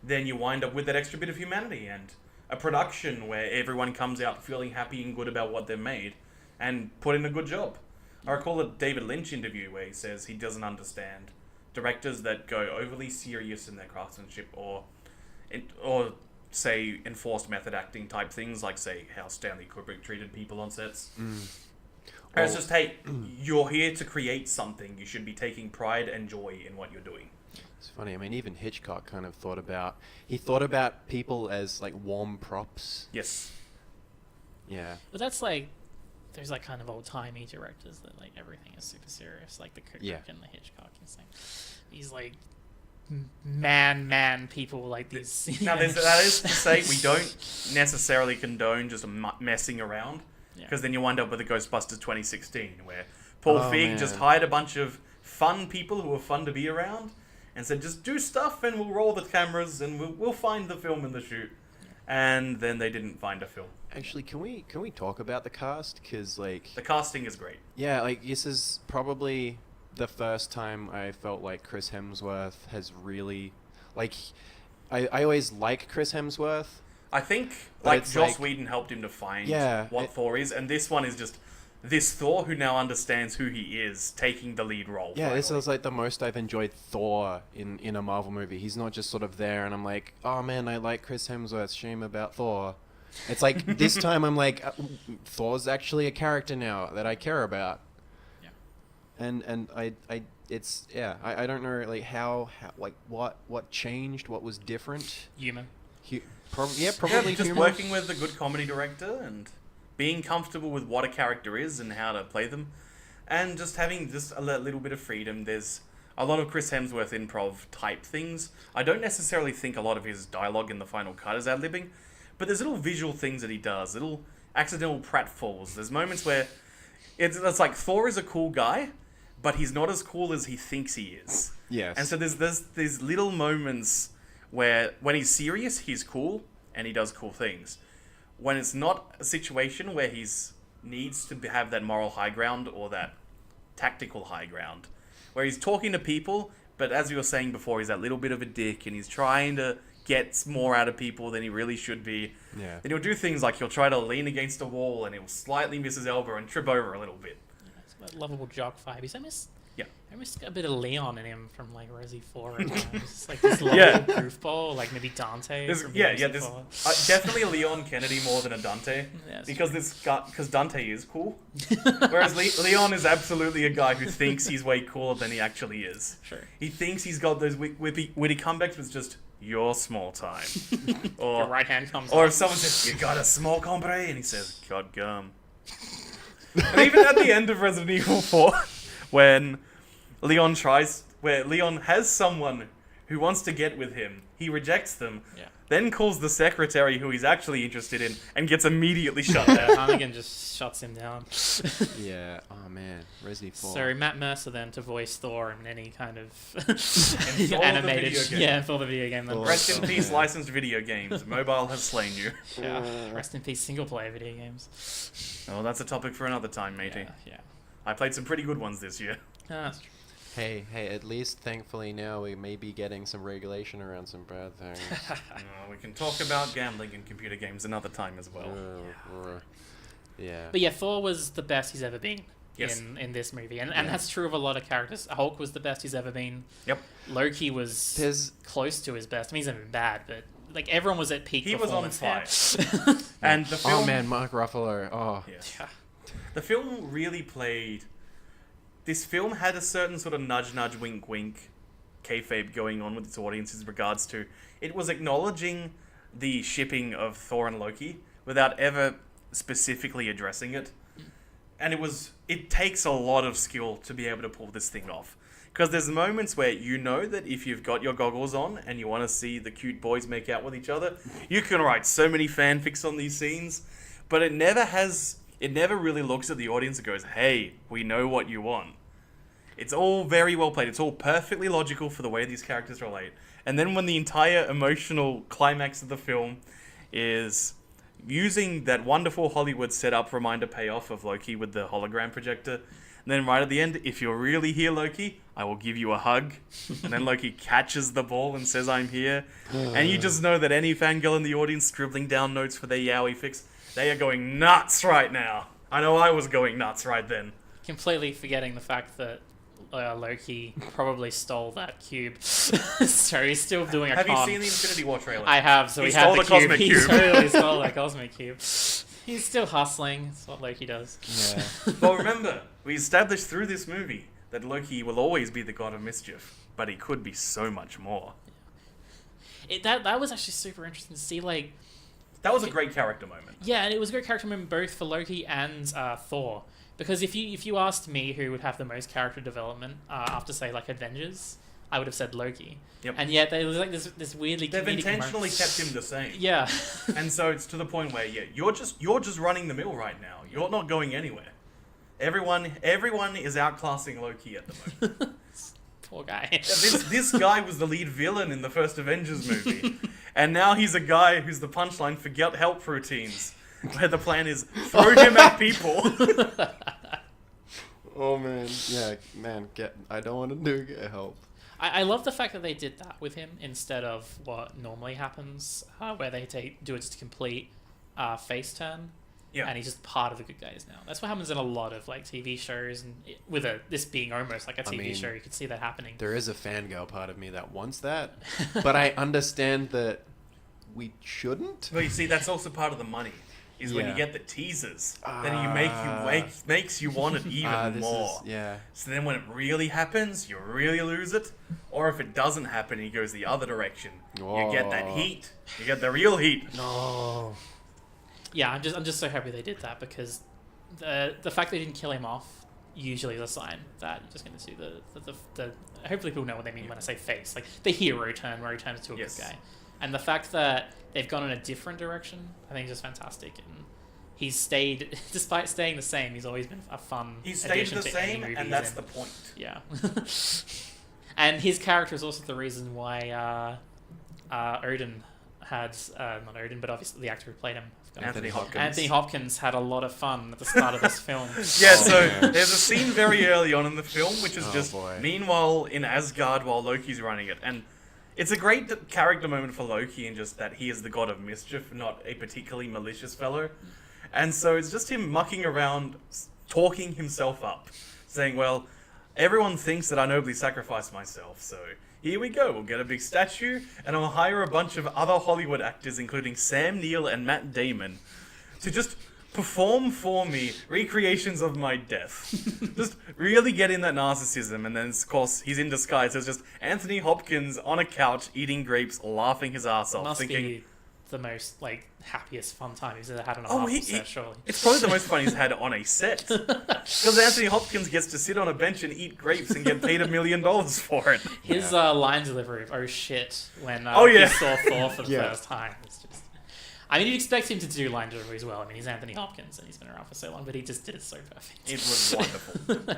S1: then you wind up with that extra bit of humanity and a production where everyone comes out feeling happy and good about what they've made and put in a good job. I recall a David Lynch interview where he says he doesn't understand directors that go overly serious in their craftsmanship or say enforced method acting type things, like say how Stanley Kubrick treated people on sets. It's just, hey, you're here to create something. You should be taking pride and joy in what you're doing.
S2: It's funny. I mean, even Hitchcock kind of thought about people as like warm props.
S1: Yes.
S2: Yeah.
S3: But that's like, there's like kind of old-timey directors that like everything is super serious, like the Kubrick and the Hitchcock and thing. These like man people like these.
S1: Now, that is to say, we don't necessarily condone just messing around, because then you wind up with a Ghostbusters 2016 where Paul Feig just hired a bunch of fun people who were fun to be around and said, just do stuff and we'll roll the cameras and we'll find the film in the shoot. And then they didn't find a film.
S2: Actually, can we talk about the cast? Because like
S1: the casting is great.
S2: Yeah, like this is probably the first time I felt like Chris Hemsworth has really, like, I always like Chris Hemsworth.
S1: I think like Joss Whedon helped him to find what Thor is, and this one is just this Thor who now understands who he is, taking the lead role.
S2: Yeah,
S1: finally.
S2: this is like the most I've enjoyed Thor in a Marvel movie. He's not just sort of there and I'm like, oh man, I like Chris Hemsworth, shame about Thor. It's like this time I'm like, Thor's actually a character now that I care about.
S3: Yeah.
S2: And I don't know like how like what changed, what was different.
S3: Humor.
S2: Probably
S1: just
S2: humor.
S1: working with a good comedy director and being comfortable with what a character is and how to play them, and just having just a little bit of freedom. There's a lot of Chris Hemsworth improv type things. I don't necessarily think a lot of his dialogue in the final cut is ad-libbing, but there's little visual things that he does, little accidental pratfalls. There's moments where it's like Thor is a cool guy, but he's not as cool as he thinks he is.
S2: Yes.
S1: And so there's these little moments where when he's serious, he's cool and he does cool things. When it's not a situation where he's needs to have that moral high ground or that tactical high ground, where he's talking to people, but as you were saying before, he's that little bit of a dick and he's trying to get more out of people than he really should be.
S2: Yeah.
S1: Then he'll do things like he'll try to lean against a wall and he'll slightly miss his elbow and trip over a little bit.
S3: Yeah, it's got lovable jock vibe. He's almost got a bit of Leon in him from like Resi 4 right now. He's just like this lovable goofball, like maybe Dante.
S1: There's definitely a Leon Kennedy more than a Dante, because Dante is cool, whereas Leon is absolutely a guy who thinks he's way cooler than he actually is.
S3: Sure.
S1: He thinks he's got those witty comebacks, but it's just you're small time, or
S3: your right hand comes.
S1: Or
S3: up.
S1: if someone says you got a small compre, and he says God gum. And even at the end of Resident Evil 4, when Leon has someone who wants to get with him, he rejects them, then calls the secretary who he's actually interested in, and gets immediately shut down.
S3: Hannigan just shuts him down.
S2: Yeah. Oh man, Resident 4.
S3: So Matt Mercer then to voice Thor in any kind of
S1: animated,
S3: for the video game.
S1: Rest in peace, licensed video games. Mobile has slain you.
S3: Yeah. Rest in peace, single player video games.
S1: Oh, that's a topic for another time, matey.
S3: Yeah.
S1: I played some pretty good ones this year.
S3: That's true.
S2: Hey, at least thankfully now we may be getting some regulation around some bad things.
S1: We can talk about gambling in computer games another time as well.
S2: Yeah.
S3: But yeah, Thor was the best he's ever been
S1: Yes.
S3: in this movie. And that's true of a lot of characters. Hulk was the best he's ever been.
S1: Yep.
S3: Loki was close to his best. I mean, he's never been bad, but like everyone was at peak
S1: He was on
S3: performance.
S1: fire. And the film...
S2: Oh man, Mark Ruffalo. Oh.
S1: Yeah. The film really played... This film had a certain sort of nudge, wink, wink kayfabe going on with its audience in regards to... It was acknowledging the shipping of Thor and Loki without ever specifically addressing it. And it takes a lot of skill to be able to pull this thing off. Because there's moments where you know that if you've got your goggles on and you want to see the cute boys make out with each other, you can write so many fanfics on these scenes, but it never really looks at the audience and goes, hey, we know what you want. It's all very well played. It's all perfectly logical for the way these characters relate. And then when the entire emotional climax of the film is using that wonderful Hollywood setup reminder payoff of Loki with the hologram projector, and then right at the end, if you're really here, Loki, I will give you a hug. And then Loki catches the ball and says, I'm here. And you just know that any fangirl in the audience scribbling down notes for their yaoi fix, they are going nuts right now. I know I was going nuts right then.
S3: Completely forgetting the fact that Loki probably stole that cube. So he's still doing a
S1: Have
S3: con.
S1: you seen the Infinity War trailer?
S3: I have, so
S1: He
S3: we have
S1: stole
S3: the
S1: the
S3: cube.
S1: cosmic
S3: He
S1: cube.
S3: totally stole that cosmic cube. He's still hustling. That's what Loki does.
S2: Yeah.
S1: Well, remember, we established through this movie that Loki will always be the god of mischief, but he could be so much more.
S3: That was actually super interesting to see, like...
S1: That was a great character moment.
S3: Yeah, and it was a great character moment both for Loki and Thor. Because if you asked me who would have the most character development after, say, like, Avengers, I would have said Loki.
S1: Yep.
S3: And yet there was like this weirdly
S1: They've
S3: comedic
S1: intentionally
S3: moment.
S1: kept him the same.
S3: Yeah.
S1: And so it's to the point where, yeah, you're just running the mill right now. You're not going anywhere. Everyone is outclassing Loki at the moment.
S3: Poor guy.
S1: This guy was the lead villain in the first Avengers movie. And now he's a guy who's the punchline for get help routines. Where the plan is throw him at people.
S2: Oh man, yeah, man, I don't want to get help.
S3: I love the fact that they did that with him instead of what normally happens, where they do it just a complete face turn.
S1: Yeah.
S3: And he's just part of the good guys now. That's what happens in a lot of like TV shows, and this being almost like a TV show, you could see that happening.
S2: There is a fangirl part of me that wants that, but I understand that we shouldn't.
S1: Well, you see, that's also part of the money. Is when you get the teasers, then makes you want it even more. So then when it really happens, you really lose it. Or if it doesn't happen, and he goes the other direction, you get that heat. You get the real heat.
S2: No.
S3: Yeah, I'm just so happy they did that, because the fact they didn't kill him off usually is a sign that you're just going to see the hopefully people know what they mean when I say face, like the hero turn where he turns to a good guy. And the fact that they've gone in a different direction, I think is just fantastic. And he's stayed, despite staying the same, he's always been a fun addition to any movie
S1: and that's the point.
S3: Yeah. And his character is also the reason why Odin had, not Odin, but obviously the actor who played him.
S1: Anthony Hopkins.
S3: Anthony Hopkins had a lot of fun at the start of this film.
S1: Yeah, so there's a scene very early on in the film, which is meanwhile in Asgard while Loki's running it. And it's a great character moment for Loki in just that he is the god of mischief, not a particularly malicious fellow. And so it's just him mucking around, talking himself up, saying, well, everyone thinks that I nobly sacrificed myself, so here we go. We'll get a big statue, and I'll hire a bunch of other Hollywood actors, including Sam Neill and Matt Damon, to just perform for me recreations of my death. Just really get in that narcissism, and then of course he's in disguise as just Anthony Hopkins on a couch eating grapes, laughing his ass off,
S3: Must
S1: thinking
S3: be the most like happiest fun time he's ever had on a Marvel set, surely.
S1: It's probably the most fun he's had on a set. Because Anthony Hopkins gets to sit on a bench and eat grapes and get paid $1 million for it.
S3: His line delivery of "oh shit" when he saw Thor for the first time. It's just, I mean, you'd expect him to do line delivery as well. I mean, he's Anthony Hopkins and he's been around for so long, but he just did it so perfect.
S1: It was wonderful.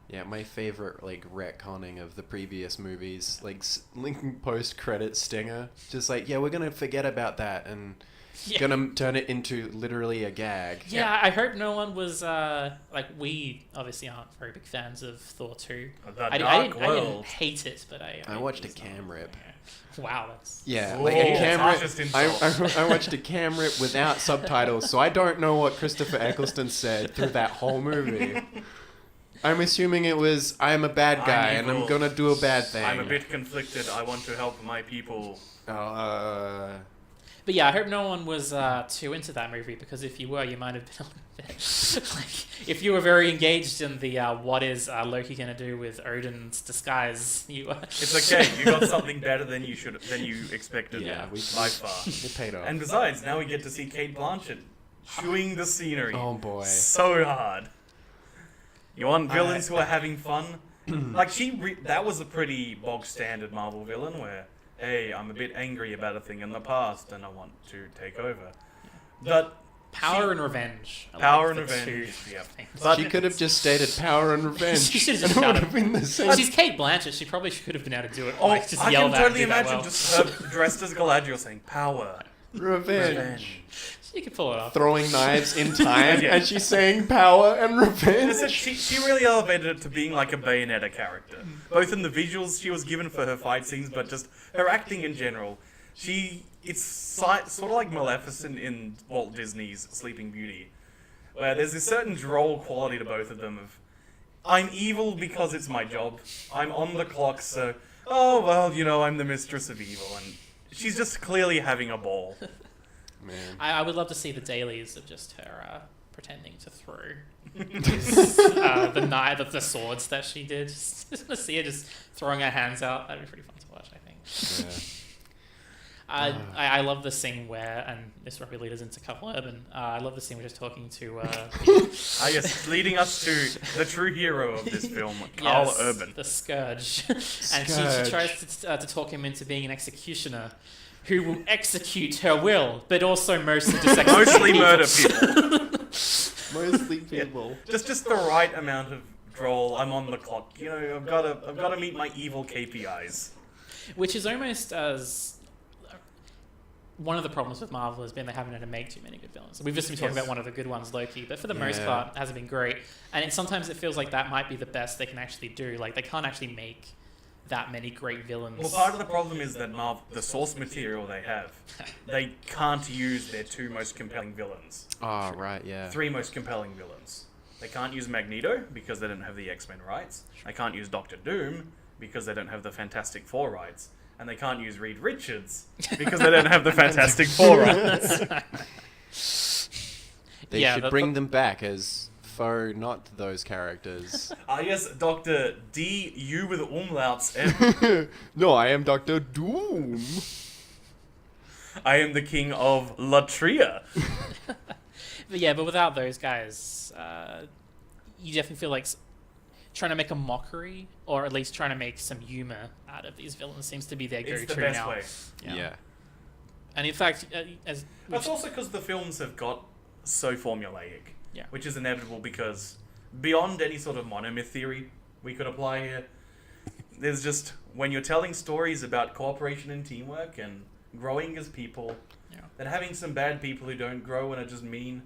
S2: Yeah, my favorite like retconning of the previous movies, like linking post-credit stinger, just like we're gonna forget about that and gonna turn it into literally a gag.
S3: Yeah, I hope no one was like, we obviously aren't very big fans of Thor 2. I didn't hate it, but
S2: I watched a cam rip.
S3: Wow, that's
S2: like a cam rip. I watched a cam rip without subtitles, so I don't know what Christopher Eccleston said through that whole movie. I'm assuming it was, I'm a bad guy and I'm gonna do a bad thing.
S1: I'm a bit conflicted. I want to help my people.
S3: But yeah, I hope no one was too into that movie, because if you were, you might have been a little bit like, if you were very engaged in the what is Loki gonna do with Odin's disguise, you
S1: It's okay. You got something better than you expected. By far.
S2: It paid off.
S1: And besides, now we get to see Cate Blanchett chewing the scenery.
S2: Oh boy,
S1: so hard. You want villains who are having fun Like, that was a pretty bog standard Marvel villain where, hey, I'm a bit angry about a thing in the past and I want to take over. But
S3: Power and revenge.
S1: Power and revenge. Yeah.
S2: She could have just stated power and revenge.
S3: She should have
S2: and
S3: just
S2: it would
S3: done
S2: have been the same.
S3: Well, she's Kate Blanchett. She probably should have been able to do it.
S1: Oh,
S3: Like, just
S1: I
S3: yell
S1: can
S3: that.
S1: totally
S3: and do that
S1: imagine
S3: well.
S1: just her dressed as Galadriel saying, power,
S2: Revenge.
S3: She could pull it off.
S2: Throwing knives in time,
S1: Yeah.
S2: and she's saying power and revenge.
S1: Listen, she really elevated it to being like a Bayonetta character. Both in the visuals she was given for her fight scenes, but just her acting in general. It's sort of like Maleficent in Walt Disney's Sleeping Beauty, where there's this certain droll quality to both of them of, I'm evil because it's my job. I'm on the clock, so, oh, well, you know, I'm the mistress of evil. And she's just clearly having a ball.
S2: Man.
S3: I would love to see the dailies of just her pretending to throw the swords that she did. Just want to see her just throwing her hands out. That'd be pretty fun to watch, I think.
S2: Yeah.
S3: I love the scene where, and this probably leads us into Couple Urban. I love the scene where she's talking to.
S1: Yes, leading us to the true hero of this film, Carl Urban.
S3: The Scourge, and she tries to talk him into being an executioner, who will execute her will, but also mostly just execute
S1: Mostly
S3: people.
S1: murder people.
S2: Mostly people.
S1: Just the right amount of droll. I'm on the clock. You know, I've got to meet my evil KPIs.
S3: Which is almost as one of the problems with Marvel has been they haven't had to make too many good villains. We've just been talking about one of the good ones, Loki, but for the most part, it hasn't been great. And sometimes it feels like that might be the best they can actually do. Like, they can't actually make that many great villains.
S1: Well, part of the problem is that Marvel, the source material they have, they can't use their two most compelling villains.
S2: Oh, right, yeah.
S1: Three most compelling villains. They can't use Magneto because they don't have the X-Men rights. They can't use Doctor Doom because they don't have the Fantastic Four rights. And they can't use Reed Richards because they don't have the Fantastic Four rights.
S2: They should bring them back as foe, not those characters.
S1: Yes, Dr. D.U. with umlauts M.
S2: No, I am Dr. Doom.
S1: I am the king of Latria.
S3: But without those guys, you definitely feel like trying to make a mockery, or at least trying to make some humor out of these villains seems to be their go-to now.
S1: It's the best way.
S2: Yeah.
S3: And in fact,
S1: that's also because the films have got so formulaic, which is inevitable because beyond any sort of monomyth theory we could apply here, there's just, when you're telling stories about cooperation and teamwork and growing as people, then having some bad people who don't grow and are just mean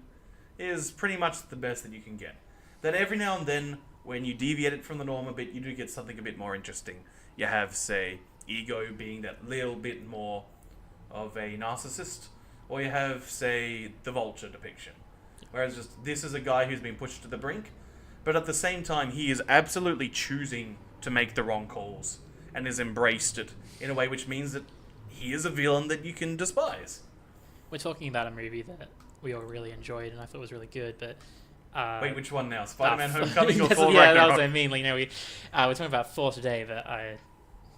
S1: is pretty much the best that you can get. Then every now and then, when you deviate it from the norm a bit, you do get something a bit more interesting. You have, say, Ego being that little bit more of a narcissist, or you have, say, the Vulture depiction. Whereas just, this is a guy who's been pushed to the brink, but at the same time, he is absolutely choosing to make the wrong calls, and has embraced it in a way which means that he is a villain that you can despise.
S3: We're talking about a movie that we all really enjoyed, and I thought was really good, but...
S1: Wait, which one now? Spider-Man Homecoming or Thor
S3: Ragnarok? Yeah, that was what I mean. Like, we're talking about Thor today, but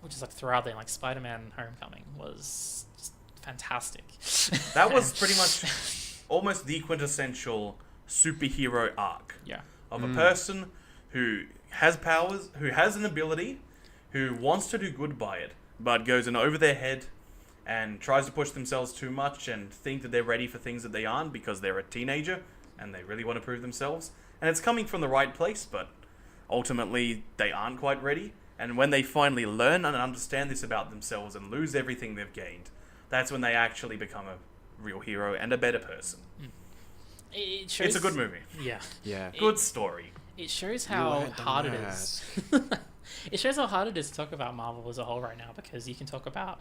S3: we'll just throw out there, like, Spider-Man Homecoming was just fantastic.
S1: That was pretty much almost the quintessential superhero arc.
S3: Yeah.
S1: Of a person who has powers, who has an ability, who wants to do good by it, but goes in over their head and tries to push themselves too much and think that they're ready for things that they aren't because they're a teenager and they really want to prove themselves. And it's coming from the right place, but ultimately they aren't quite ready. And when they finally learn and understand this about themselves and lose everything they've gained, that's when they actually become a real hero and a better person. It's a good movie.
S3: Yeah.
S2: Yeah.
S1: Good story.
S3: It shows how hard it is. It shows how hard it is to talk about Marvel as a whole right now, because you can talk about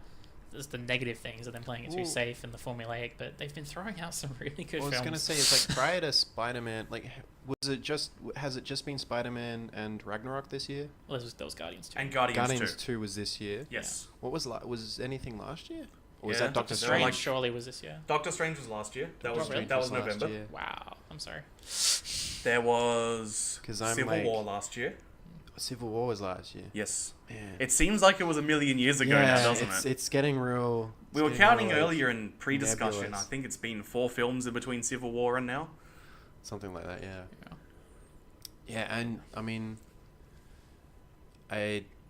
S3: just the negative things of them playing it too safe and the formulaic, but they've been throwing out some really good films.
S2: I was going to say, it's like prior to Spider-Man, like, has it just been Spider-Man and Ragnarok this year?
S3: Well, there was Guardians 2.
S1: And Guardians
S2: 2 was this year?
S1: Yes.
S2: What was anything last year? Or was
S1: Yeah,
S2: that Doctor
S3: Strange
S2: Strange?
S3: surely was this year.
S1: Doctor Strange was last year. That was
S2: last
S1: November.
S2: year.
S3: Wow, I'm sorry.
S1: There was
S2: 'Cause I'm
S1: Civil
S2: like-
S1: War last year.
S2: Civil War was last year.
S1: Yes.
S2: Man.
S1: It seems like it was a million years ago now, doesn't it?
S2: It's getting real.
S1: We were counting earlier in pre-discussion.
S2: nebulous.
S1: I think it's been 4 films in between Civil War and now.
S2: Something like that, yeah. Yeah, and I mean,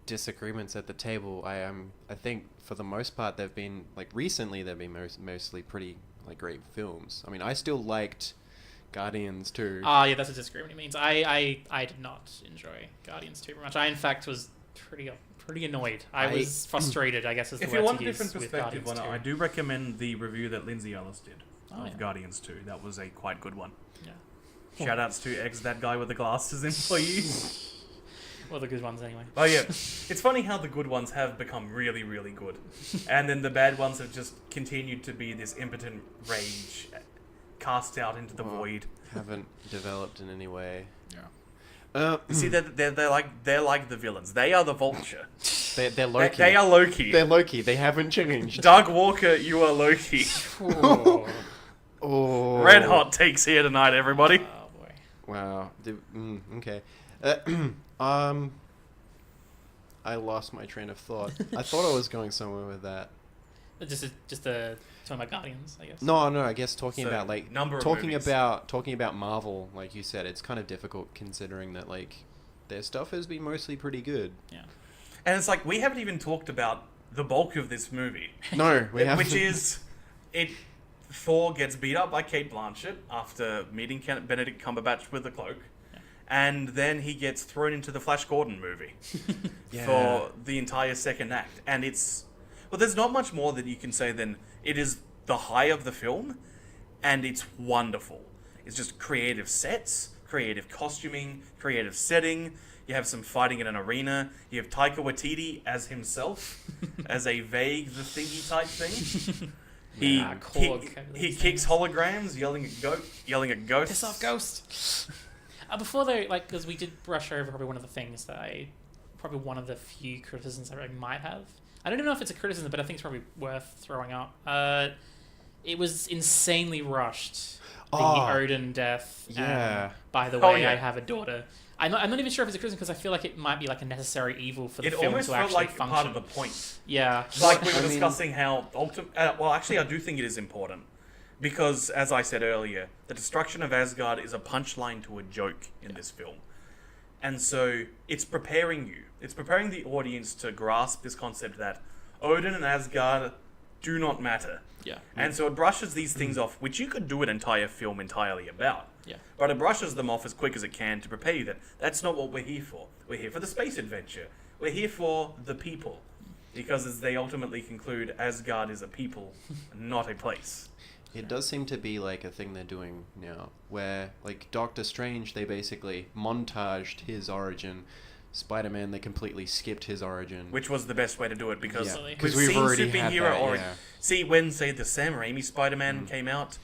S2: disagreements at the table. I think for the most part they've been like recently they've been mostly pretty like great films. I mean, I still liked Guardians 2.
S3: Ah, yeah, that's a disagreement. It means I did not enjoy Guardians 2 very much. I in fact was pretty annoyed. I was frustrated, I guess is the
S1: If
S3: word
S1: you want
S3: to
S1: a
S3: use
S1: different
S3: with
S1: perspective
S3: Guardians
S1: on it,
S3: 2.
S1: I do recommend the review that Lindsay Ellis did of
S3: yeah.
S1: Guardians 2. That was a quite good one.
S3: Yeah.
S1: Shout outs to Eggs, that guy with the glasses employee.
S3: Well, the good ones anyway.
S1: Oh yeah, it's funny how the good ones have become really, really good, and then the bad ones have just continued to be this impotent rage cast out into the void.
S2: Haven't developed in any way.
S1: Yeah. See, they're like the villains. They are the Vulture.
S2: They're Loki.
S1: They are Loki.
S2: They're Loki. They haven't changed.
S1: Doug Walker, you are Loki.
S2: Oh.
S1: Red hot takes here tonight, everybody.
S3: Oh boy.
S2: Wow. Okay. I lost my train of thought. I thought I was going somewhere with that.
S3: Just talking about Guardians, I guess.
S2: No. I guess talking
S1: So,
S2: about like
S1: number of
S2: talking
S1: movies.
S2: about Marvel, like you said, it's kind of difficult considering that like their stuff has been mostly pretty good.
S3: Yeah.
S1: And it's like we haven't even talked about the bulk of this movie,
S2: No, we haven't.
S1: which is Thor gets beat up by Kate Blanchett after meeting Benedict Cumberbatch with the cloak. And then he gets thrown into the Flash Gordon movie for the entire second act. And there's not much more that you can say than it is the high of the film, and it's wonderful. It's just creative sets, creative costuming, creative setting. You have some fighting in an arena. You have Taika Waititi as himself, as a vague the thingy type thing. He kicks holograms, yelling at ghosts.
S3: Piss off, ghost. Before though, like, because we did brush over probably one of the things that probably one of the few criticisms I might have. I don't even know if it's a criticism, but I think it's probably worth throwing up. It was insanely rushed. The Odin death.
S2: Yeah.
S3: By the way, I have a daughter. I'm not even sure if it's a criticism because I feel like it might be like a necessary evil for the film to
S1: almost
S3: actually
S1: felt like
S3: function.
S1: part of the point.
S3: Yeah.
S1: Like we were discussing how well, actually, I do think it is important. Because, as I said earlier, the destruction of Asgard is a punchline to a joke in this film. And so, it's preparing you. It's preparing the audience to grasp this concept that Odin and Asgard do not matter.
S3: Yeah.
S1: And so it brushes these things off, which you could do an entire film entirely about.
S3: Yeah.
S1: But it brushes them off as quick as it can to prepare you that that's not what we're here for. We're here for the space adventure. We're here for the people. Because as they ultimately conclude, Asgard is a people, not a place.
S2: It does seem to be like a thing they're doing now, where like Doctor Strange, they basically montaged his origin. Spider-Man, they completely skipped his origin.
S1: Which was the best way to do it because
S2: because
S1: we've
S2: we've
S1: seen
S2: already had
S1: superhero
S2: that,
S1: origin.
S2: yeah.
S1: See, when say the Sam Raimi Spider-Man came out,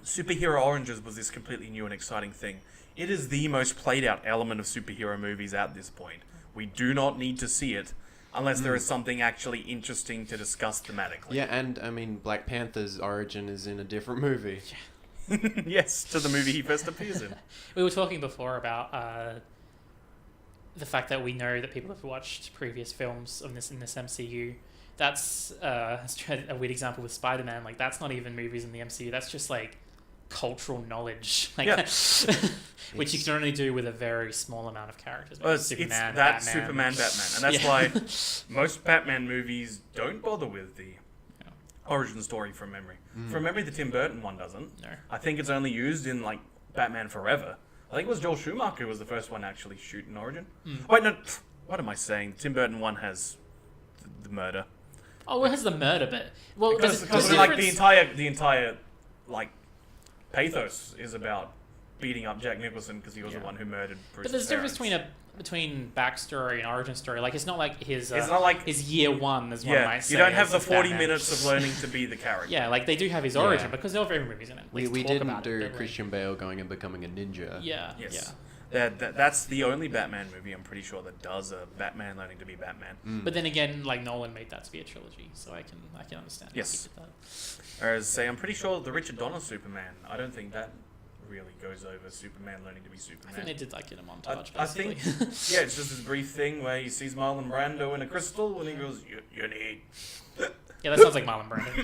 S1: superhero oranges was this completely new and exciting thing. It is the most played out element of superhero movies at this point. We do not need to see it unless there is something actually interesting to discuss thematically.
S2: Yeah, and I mean, Black Panther's origin is in a different movie.
S1: Yes, to the movie he first appears in.
S3: We were talking before about the fact that we know that people have watched previous films in this MCU. That's a weird example with Spider-Man. Like, that's not even movies in the MCU. That's just like cultural knowledge, like which you can only do with a very small amount of characters.
S1: Superman, Batman, and that's why most Batman movies don't bother with the origin story from memory. From memory, the Tim Burton one doesn't.
S3: No.
S1: I think it's only used in like Batman Forever. I think it was Joel Schumacher who was the first one to actually shoot an origin. Wait, no, what am I saying? The Tim Burton one has the murder.
S3: Oh, it has the murder bit. Well,
S1: Because like the entire like pathos is about beating up Jack Nicholson because he was the one who murdered Bruce's
S3: But there's a difference
S1: parents.
S3: between backstory and origin story. Like, it's not like his
S1: It's not like
S3: his year one, as one might say.
S1: You don't have the
S3: as
S1: 40
S3: Batman.
S1: minutes of learning to be the character.
S3: Yeah, like they do have his origin because there are very movies in it.
S2: We didn't do Christian Bale going and becoming a ninja.
S3: Yeah.
S1: Yes. That's the only Batman movie I'm pretty sure that does a Batman learning to be Batman.
S3: But then again, like Nolan made that to be a trilogy, so I can understand.
S1: Yes.
S3: How he did that.
S1: Whereas, say, I'm pretty sure the Richard Donner Superman, I don't think that really goes over Superman learning to be Superman.
S3: I think they did like in a montage.
S1: I think, yeah, it's just this brief thing where he sees Marlon Brando in a crystal and he goes, you need...
S3: Yeah, that sounds like Marlon Brando.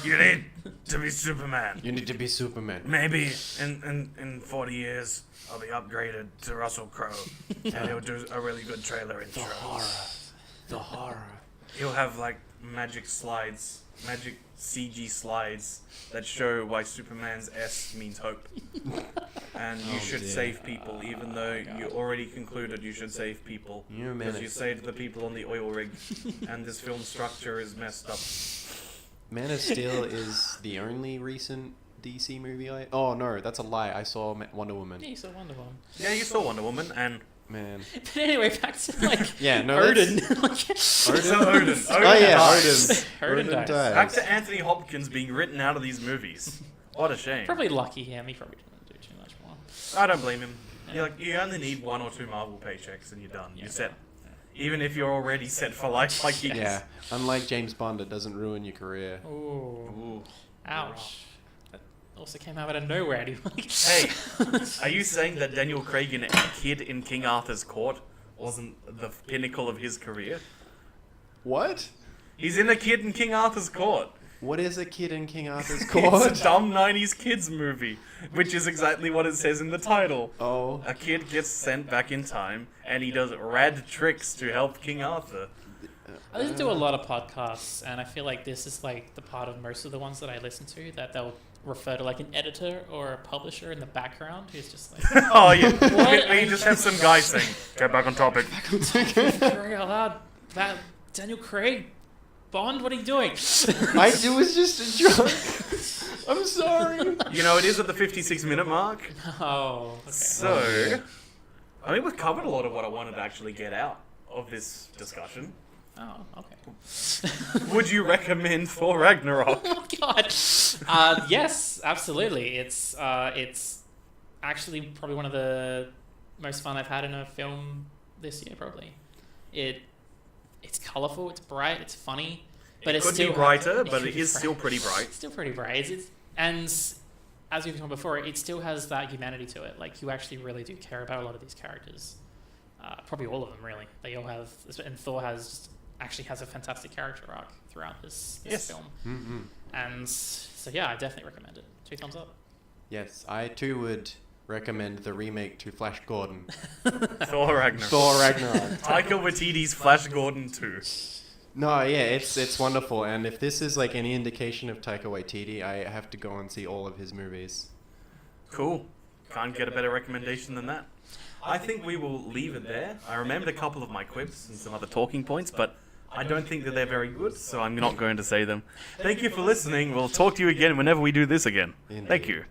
S1: You need to be Superman.
S2: You need to be Superman.
S1: Maybe in 40 years, I'll be upgraded to Russell Crowe, and he'll do a really good trailer intro.
S2: The horror.
S1: He'll have like magic CG slides that show why Superman's S means hope. And you should save people, even though you already concluded you should save people. Because you saved the people on the oil rig, and this film structure is messed up.
S2: Man of Steel is the only recent DC movie Oh no, that's a lie. I saw Wonder Woman.
S3: Yeah, you saw Wonder Woman.
S1: Yeah, you saw Wonder Woman, and...
S2: Man.
S3: But anyway, back to like
S2: yeah, no,
S3: Odin.
S1: Odin.
S2: Oh yeah,
S1: dies.
S3: Odin dies.
S1: Back to Anthony Hopkins being written out of these movies. What a shame.
S3: Probably lucky him. He probably didn't do too much more.
S1: I don't blame him. Yeah. You only need 1 or 2 Marvel paychecks and you're done. You're set. Even if you're already set for life like he is.
S2: Yeah, unlike James Bond, it doesn't ruin your career.
S3: Ooh. Ouch. That also came out of nowhere.
S1: Hey, are you saying that Daniel Craig in A Kid in King Arthur's Court wasn't the pinnacle of his career?
S2: What?
S1: He's in A Kid in King Arthur's Court.
S2: What is A Kid in King Arthur's Court?
S1: It's a dumb 90s kids movie, which is exactly what it says in the title.
S2: Oh.
S1: A kid gets sent back in time, and he does rad tricks to help King Arthur.
S3: I listen to a lot of podcasts, and I feel like this is like the part of most of the ones that I listen to that they'll refer to like an editor or a publisher in the background who's just like,
S1: Oh yeah, we just have some guy saying, "Get back on topic."
S3: very loud. That Daniel Craig, Bond, what are you doing?
S2: It was just a joke. I'm sorry.
S1: You know, it is at the 56-minute mark.
S3: Oh, okay.
S1: So, I think we've covered a lot of what I wanted to actually get out of this discussion.
S3: Oh, okay.
S1: Would you recommend Thor Ragnarok?
S3: Oh God. Yes, absolutely. It's actually probably one of the most fun I've had in a film this year. Probably. It's colourful. It's bright. It's funny. But
S1: It
S3: it's
S1: could
S3: still
S1: be brighter, but
S3: could
S1: it
S3: be
S1: is still pretty bright.
S3: It's still pretty bright. And as we've talked before, it still has that humanity to it. Like you actually really do care about a lot of these characters. Probably all of them, really. They all have, and Thor actually has a fantastic character arc throughout this film.
S2: Mm-hmm.
S3: And so yeah, I definitely recommend it. 2 thumbs up.
S2: Yes, I too would recommend the remake to Flash Gordon.
S1: Thor Ragnarok.
S2: Thor Ragnarok.
S1: Taika Waititi's Flash Gordon 2.
S2: No, yeah, it's wonderful. And if this is like any indication of Taika Waititi, I have to go and see all of his movies.
S1: Cool. Can't get a better recommendation than that. I think we will leave it there. I remembered a couple of my quips and some other talking points, but I don't think that they're very good, so I'm not going to say them. Thank you for listening. We'll talk to you again whenever we do this again.
S2: Indeed.
S1: Thank you.